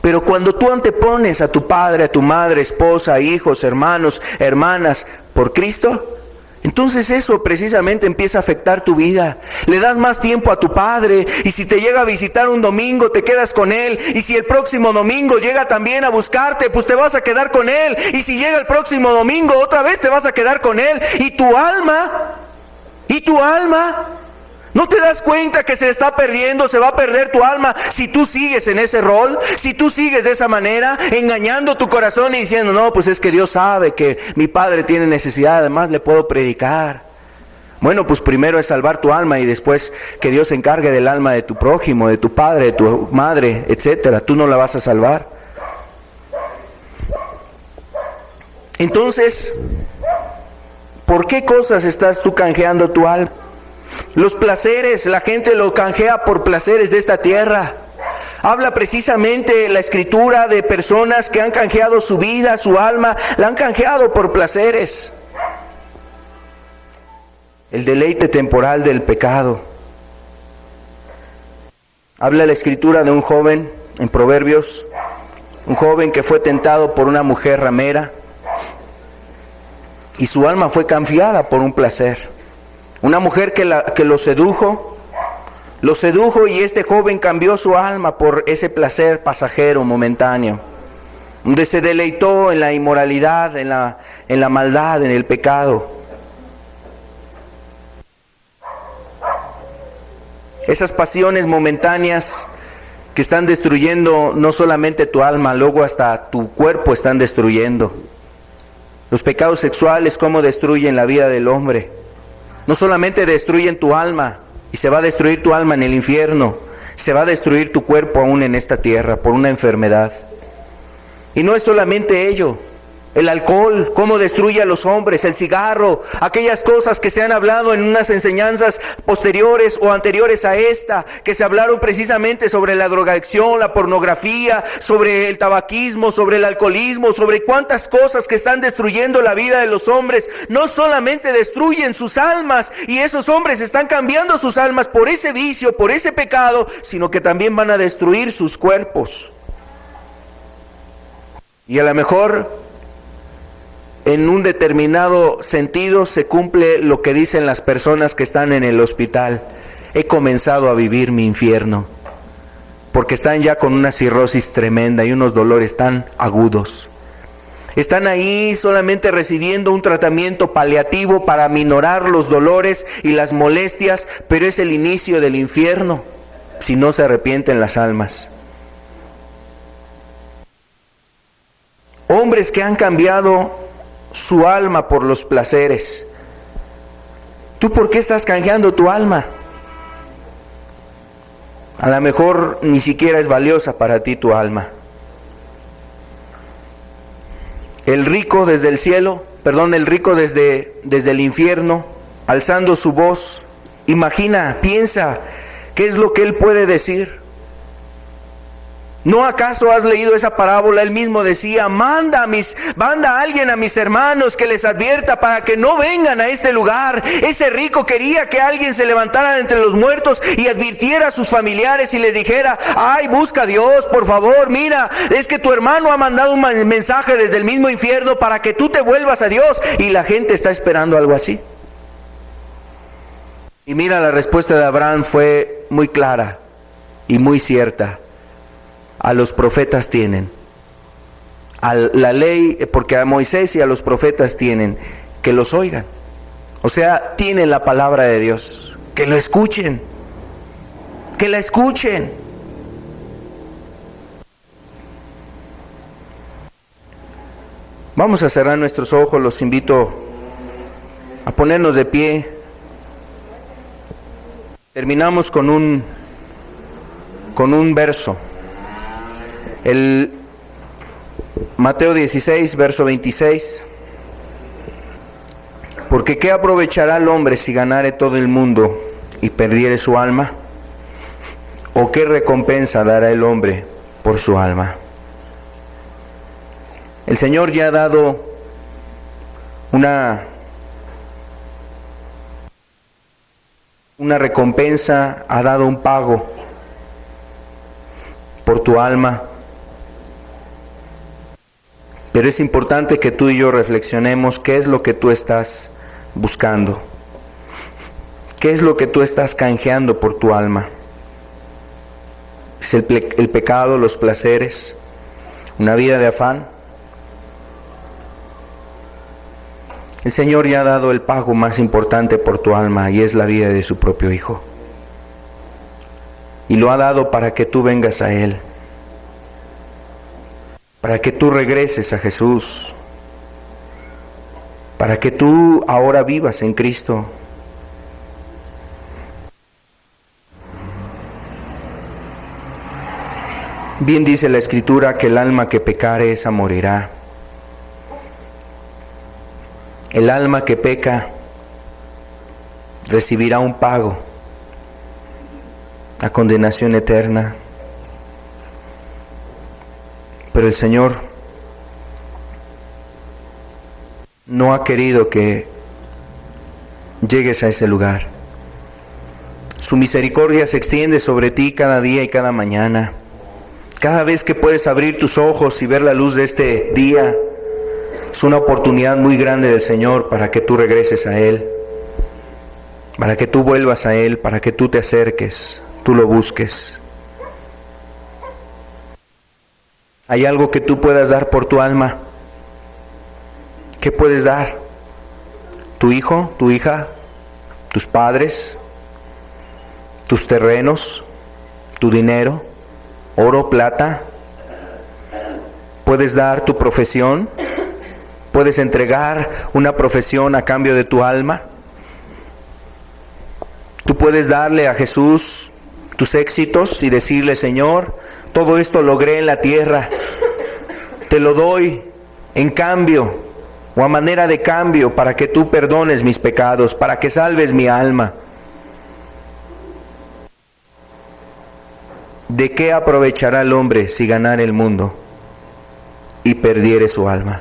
Pero cuando tú antepones a tu padre, a tu madre, esposa, hijos, hermanos, hermanas, por Cristo, entonces eso precisamente empieza a afectar tu vida. Le das más tiempo a tu padre, y si te llega a visitar un domingo, te quedas con él. Y si el próximo domingo llega también a buscarte, pues te vas a quedar con él. Y si llega el próximo domingo, otra vez te vas a quedar con él. Y tu alma, ¿no te das cuenta que se está perdiendo? Se va a perder tu alma si tú sigues en ese rol, si tú sigues de esa manera, engañando tu corazón y diciendo, no, pues es que Dios sabe que mi padre tiene necesidad, además le puedo predicar. Bueno, pues primero es salvar tu alma y después que Dios se encargue del alma de tu prójimo, de tu padre, de tu madre, etcétera. Tú no la vas a salvar. Entonces, ¿por qué cosas estás tú canjeando tu alma? Los placeres, la gente lo canjea por placeres de esta tierra. Habla precisamente la Escritura de personas que han canjeado su vida, su alma, la han canjeado por placeres. El deleite temporal del pecado. Habla la Escritura de un joven en Proverbios, un joven que fue tentado por una mujer ramera y su alma fue canjeada por un placer. Una mujer que lo sedujo y este joven cambió su alma por ese placer pasajero, momentáneo, donde se deleitó en la inmoralidad, en la maldad, en el pecado. Esas pasiones momentáneas que están destruyendo no solamente tu alma, luego hasta tu cuerpo están destruyendo. Los pecados sexuales, cómo destruyen la vida del hombre. No solamente destruyen tu alma, y se va a destruir tu alma en el infierno, se va a destruir tu cuerpo aún en esta tierra por una enfermedad. Y no es solamente ello. El alcohol, cómo destruye a los hombres, el cigarro, aquellas cosas que se han hablado en unas enseñanzas posteriores o anteriores a esta, que se hablaron precisamente sobre la drogadicción, la pornografía, sobre el tabaquismo, sobre el alcoholismo, sobre cuántas cosas que están destruyendo la vida de los hombres. No solamente destruyen sus almas, y esos hombres están cambiando sus almas por ese vicio, por ese pecado, sino que también van a destruir sus cuerpos. Y a lo mejor en un determinado sentido se cumple lo que dicen las personas que están en el hospital: he comenzado a vivir mi infierno, porque están ya con una cirrosis tremenda y unos dolores tan agudos. Están ahí solamente recibiendo un tratamiento paliativo para aminorar los dolores y las molestias, pero es el inicio del infierno si no se arrepienten las almas. Hombres que han cambiado su alma por los placeres. ¿Tú por qué estás canjeando tu alma? A lo mejor ni siquiera es valiosa para ti tu alma. El rico desde el cielo, el rico desde el infierno, alzando su voz, imagina, piensa, ¿qué es lo que él puede decir? ¿No acaso has leído esa parábola? Él mismo decía, manda a alguien a mis hermanos que les advierta para que no vengan a este lugar. Ese rico quería que alguien se levantara entre los muertos y advirtiera a sus familiares y les dijera, ay, busca a Dios, por favor, mira, es que tu hermano ha mandado un mensaje desde el mismo infierno para que tú te vuelvas a Dios. Y la gente está esperando algo así. Y mira, la respuesta de Abraham fue muy clara y muy cierta. A los profetas tienen, a la ley, porque a Moisés y a los profetas tienen, que los oigan. O sea, tienen la palabra de Dios, que lo escuchen, que la escuchen. Vamos a cerrar nuestros ojos, los invito a ponernos de pie. Terminamos con un verso. El Mateo 16, verso 26. Porque ¿qué aprovechará el hombre si ganare todo el mundo y perdiere su alma? ¿O qué recompensa dará el hombre por su alma? El Señor ya ha dado una recompensa, ha dado un pago por tu alma. Pero es importante que tú y yo reflexionemos qué es lo que tú estás buscando. ¿Qué es lo que tú estás canjeando por tu alma? ¿Es el pecado, los placeres, una vida de afán? El Señor ya ha dado el pago más importante por tu alma y es la vida de su propio Hijo. Y lo ha dado para que tú vengas a Él. Para que tú regreses a Jesús, para que tú ahora vivas en Cristo. Bien dice la Escritura que el alma que pecare esa morirá. El alma que peca recibirá un pago, la condenación eterna. Pero el Señor no ha querido que llegues a ese lugar. Su misericordia se extiende sobre ti cada día y cada mañana. Cada vez que puedes abrir tus ojos y ver la luz de este día, es una oportunidad muy grande del Señor para que tú regreses a Él, para que tú vuelvas a Él, para que tú te acerques, tú lo busques. ¿Hay algo que tú puedas dar por tu alma? ¿Qué puedes dar? ¿Tu hijo, tu hija, tus padres, tus terrenos, tu dinero, oro, plata? ¿Puedes dar tu profesión? ¿Puedes entregar una profesión a cambio de tu alma? ¿Tú puedes darle a Jesús tus éxitos y decirle, Señor, todo esto logré en la tierra, te lo doy en cambio o a manera de cambio para que tú perdones mis pecados, para que salves mi alma? ¿De qué aprovechará el hombre si ganare el mundo y perdiere su alma?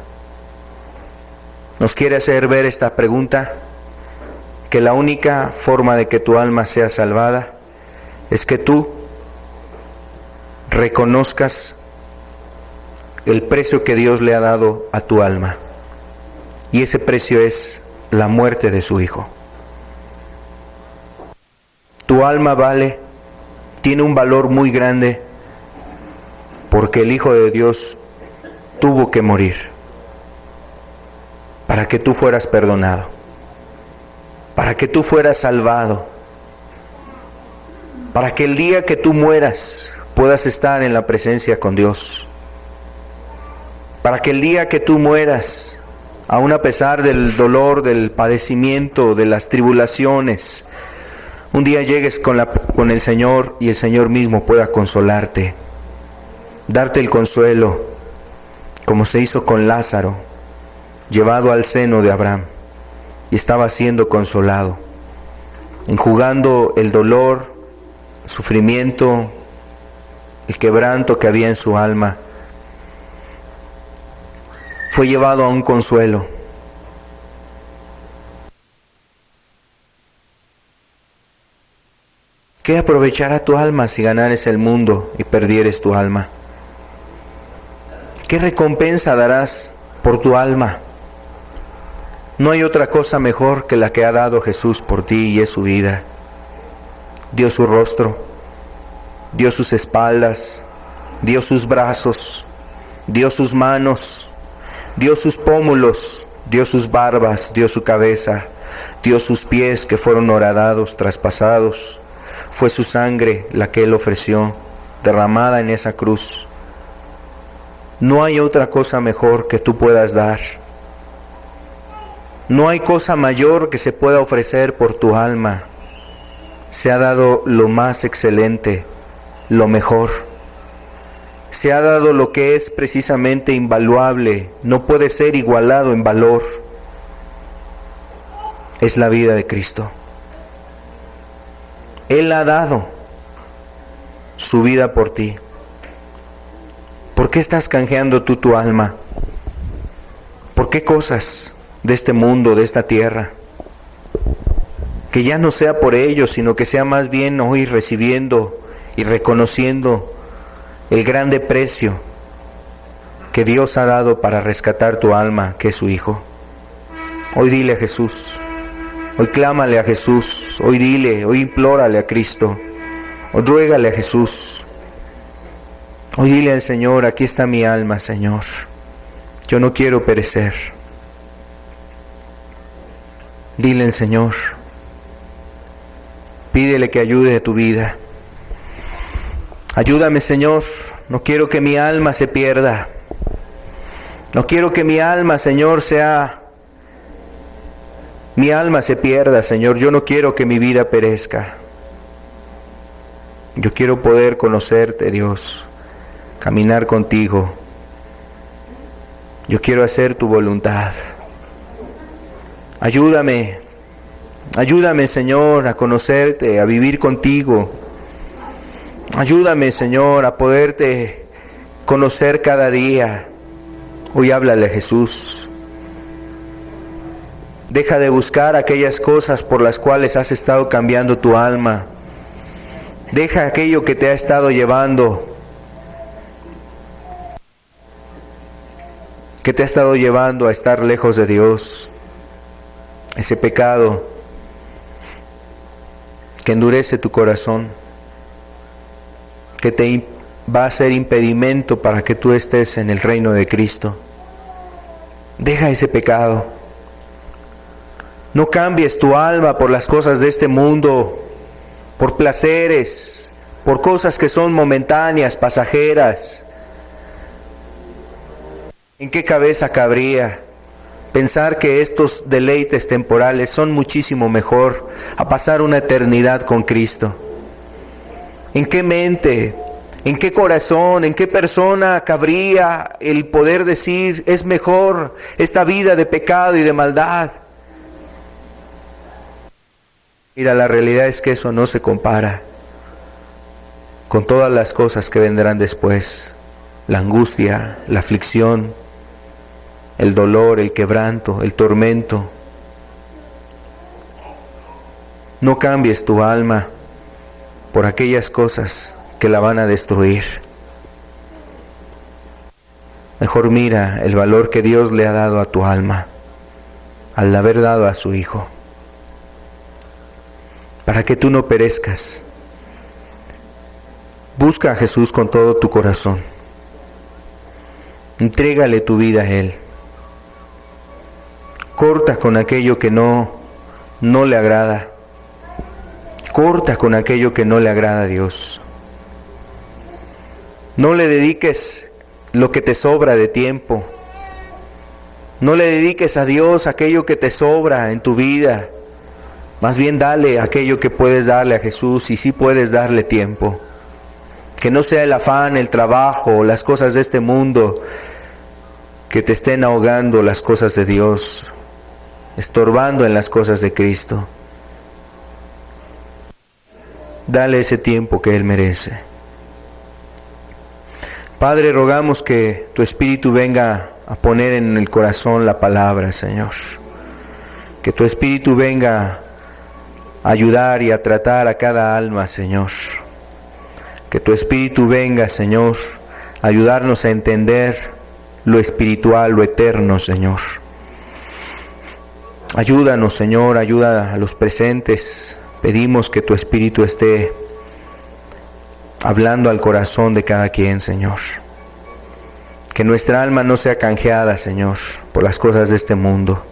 Nos quiere hacer ver esta pregunta, que la única forma de que tu alma sea salvada es que tú reconozcas el precio que Dios le ha dado a tu alma. Y ese precio es la muerte de su Hijo. Tu alma tiene un valor muy grande porque el Hijo de Dios tuvo que morir para que tú fueras perdonado, para que tú fueras salvado, para que el día que tú mueras puedas estar en la presencia con Dios, para que el día que tú mueras, aun a pesar del dolor, del padecimiento, de las tribulaciones, un día llegues con el Señor y el Señor mismo pueda consolarte, darte el consuelo, como se hizo con Lázaro, llevado al seno de Abraham, y estaba siendo consolado, enjugando el dolor, el sufrimiento, el quebranto que había en su alma. Fue llevado a un consuelo. ¿Qué aprovechará tu alma si ganares el mundo y perdieres tu alma? ¿Qué recompensa darás por tu alma? No hay otra cosa mejor que la que ha dado Jesús por ti, y es su vida. Dio su rostro, dio sus espaldas, dio sus brazos, dio sus manos, dio sus pómulos, dio sus barbas, dio su cabeza, dio sus pies que fueron horadados, traspasados. Fue su sangre la que Él ofreció, derramada en esa cruz. No hay otra cosa mejor que tú puedas dar. No hay cosa mayor que se pueda ofrecer por tu alma. Se ha dado lo más excelente, lo mejor. Se ha dado lo que es precisamente invaluable, no puede ser igualado en valor. Es la vida de Cristo. Él ha dado su vida por ti. ¿Por qué estás canjeando tú tu alma? ¿Por qué cosas de este mundo, de esta tierra? Que ya no sea por ello, sino que sea más bien hoy recibiendo y reconociendo el grande precio que Dios ha dado para rescatar tu alma, que es su Hijo. Hoy dile a Jesús, hoy clámale a Jesús, hoy dile, hoy implórale a Cristo, hoy ruégale a Jesús. Hoy dile al Señor, aquí está mi alma, Señor. Yo no quiero perecer. Dile al Señor, pídele que ayude a tu vida. Ayúdame, Señor, no quiero que mi alma se pierda. No quiero que mi alma, Señor, mi alma se pierda, Señor. Yo no quiero que mi vida perezca. Yo quiero poder conocerte, Dios, caminar contigo. Yo quiero hacer tu voluntad. Ayúdame, Señor, a conocerte, a vivir contigo. Ayúdame, Señor, a poderte conocer cada día. Hoy háblale a Jesús. Deja de buscar aquellas cosas por las cuales has estado cambiando tu alma. Deja aquello que te ha estado llevando, a estar lejos de Dios. Ese pecado que endurece tu corazón, que te va a ser impedimento para que tú estés en el reino de Cristo. Deja ese pecado. No cambies tu alma por las cosas de este mundo, por placeres, por cosas que son momentáneas, pasajeras. ¿En qué cabeza cabría pensar que estos deleites temporales son muchísimo mejor a pasar una eternidad con Cristo? ¿En qué mente, en qué corazón, en qué persona cabría el poder decir es mejor esta vida de pecado y de maldad? Mira, la realidad es que eso no se compara con todas las cosas que vendrán después. La angustia, la aflicción, el dolor, el quebranto, el tormento. No cambies tu alma por aquellas cosas que la van a destruir. Mejor mira el valor que Dios le ha dado a tu alma al haber dado a su Hijo, para que tú no perezcas. Busca a Jesús con todo tu corazón. Entrégale tu vida a Él. Corta con aquello que no le agrada. Corta con aquello que no le agrada a Dios. No le dediques lo que te sobra de tiempo. No le dediques a Dios aquello que te sobra en tu vida. Más bien dale aquello que puedes darle a Jesús, y sí puedes darle tiempo. Que no sea el afán, el trabajo, las cosas de este mundo que te estén ahogando las cosas de Dios, estorbando en las cosas de Cristo. Dale ese tiempo que Él merece. Padre, rogamos que tu Espíritu venga a poner en el corazón la palabra, Señor. Que tu Espíritu venga a ayudar y a tratar a cada alma, Señor. Que tu Espíritu venga, Señor, a ayudarnos a entender lo espiritual, lo eterno, Señor. Ayúdanos, Señor, ayuda a los presentes. Pedimos que tu Espíritu esté hablando al corazón de cada quien, Señor. Que nuestra alma no sea canjeada, Señor, por las cosas de este mundo.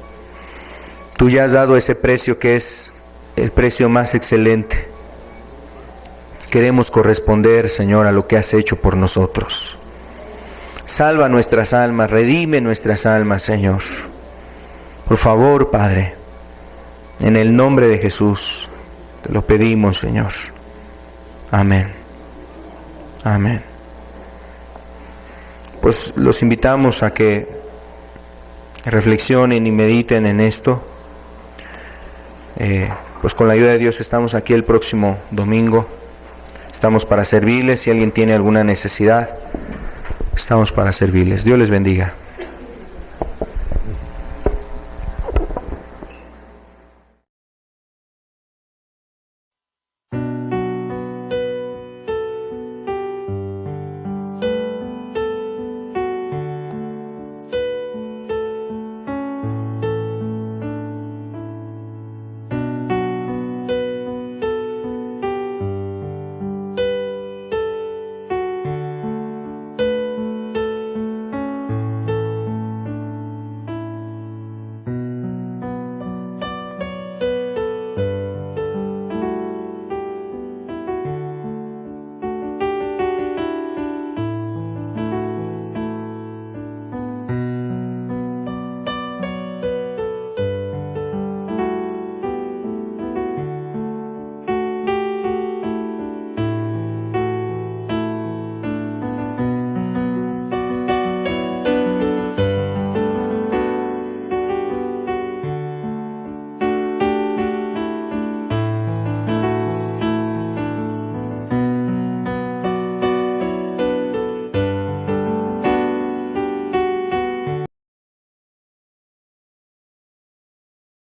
Tú ya has dado ese precio que es el precio más excelente. Queremos corresponder, Señor, a lo que has hecho por nosotros. Salva nuestras almas, redime nuestras almas, Señor. Por favor, Padre, en el nombre de Jesús, te lo pedimos, Señor. Amén. Amén. Pues los invitamos a que reflexionen y mediten en esto. Pues con la ayuda de Dios estamos aquí el próximo domingo. Estamos para servirles. Si alguien tiene alguna necesidad, estamos para servirles. Dios les bendiga.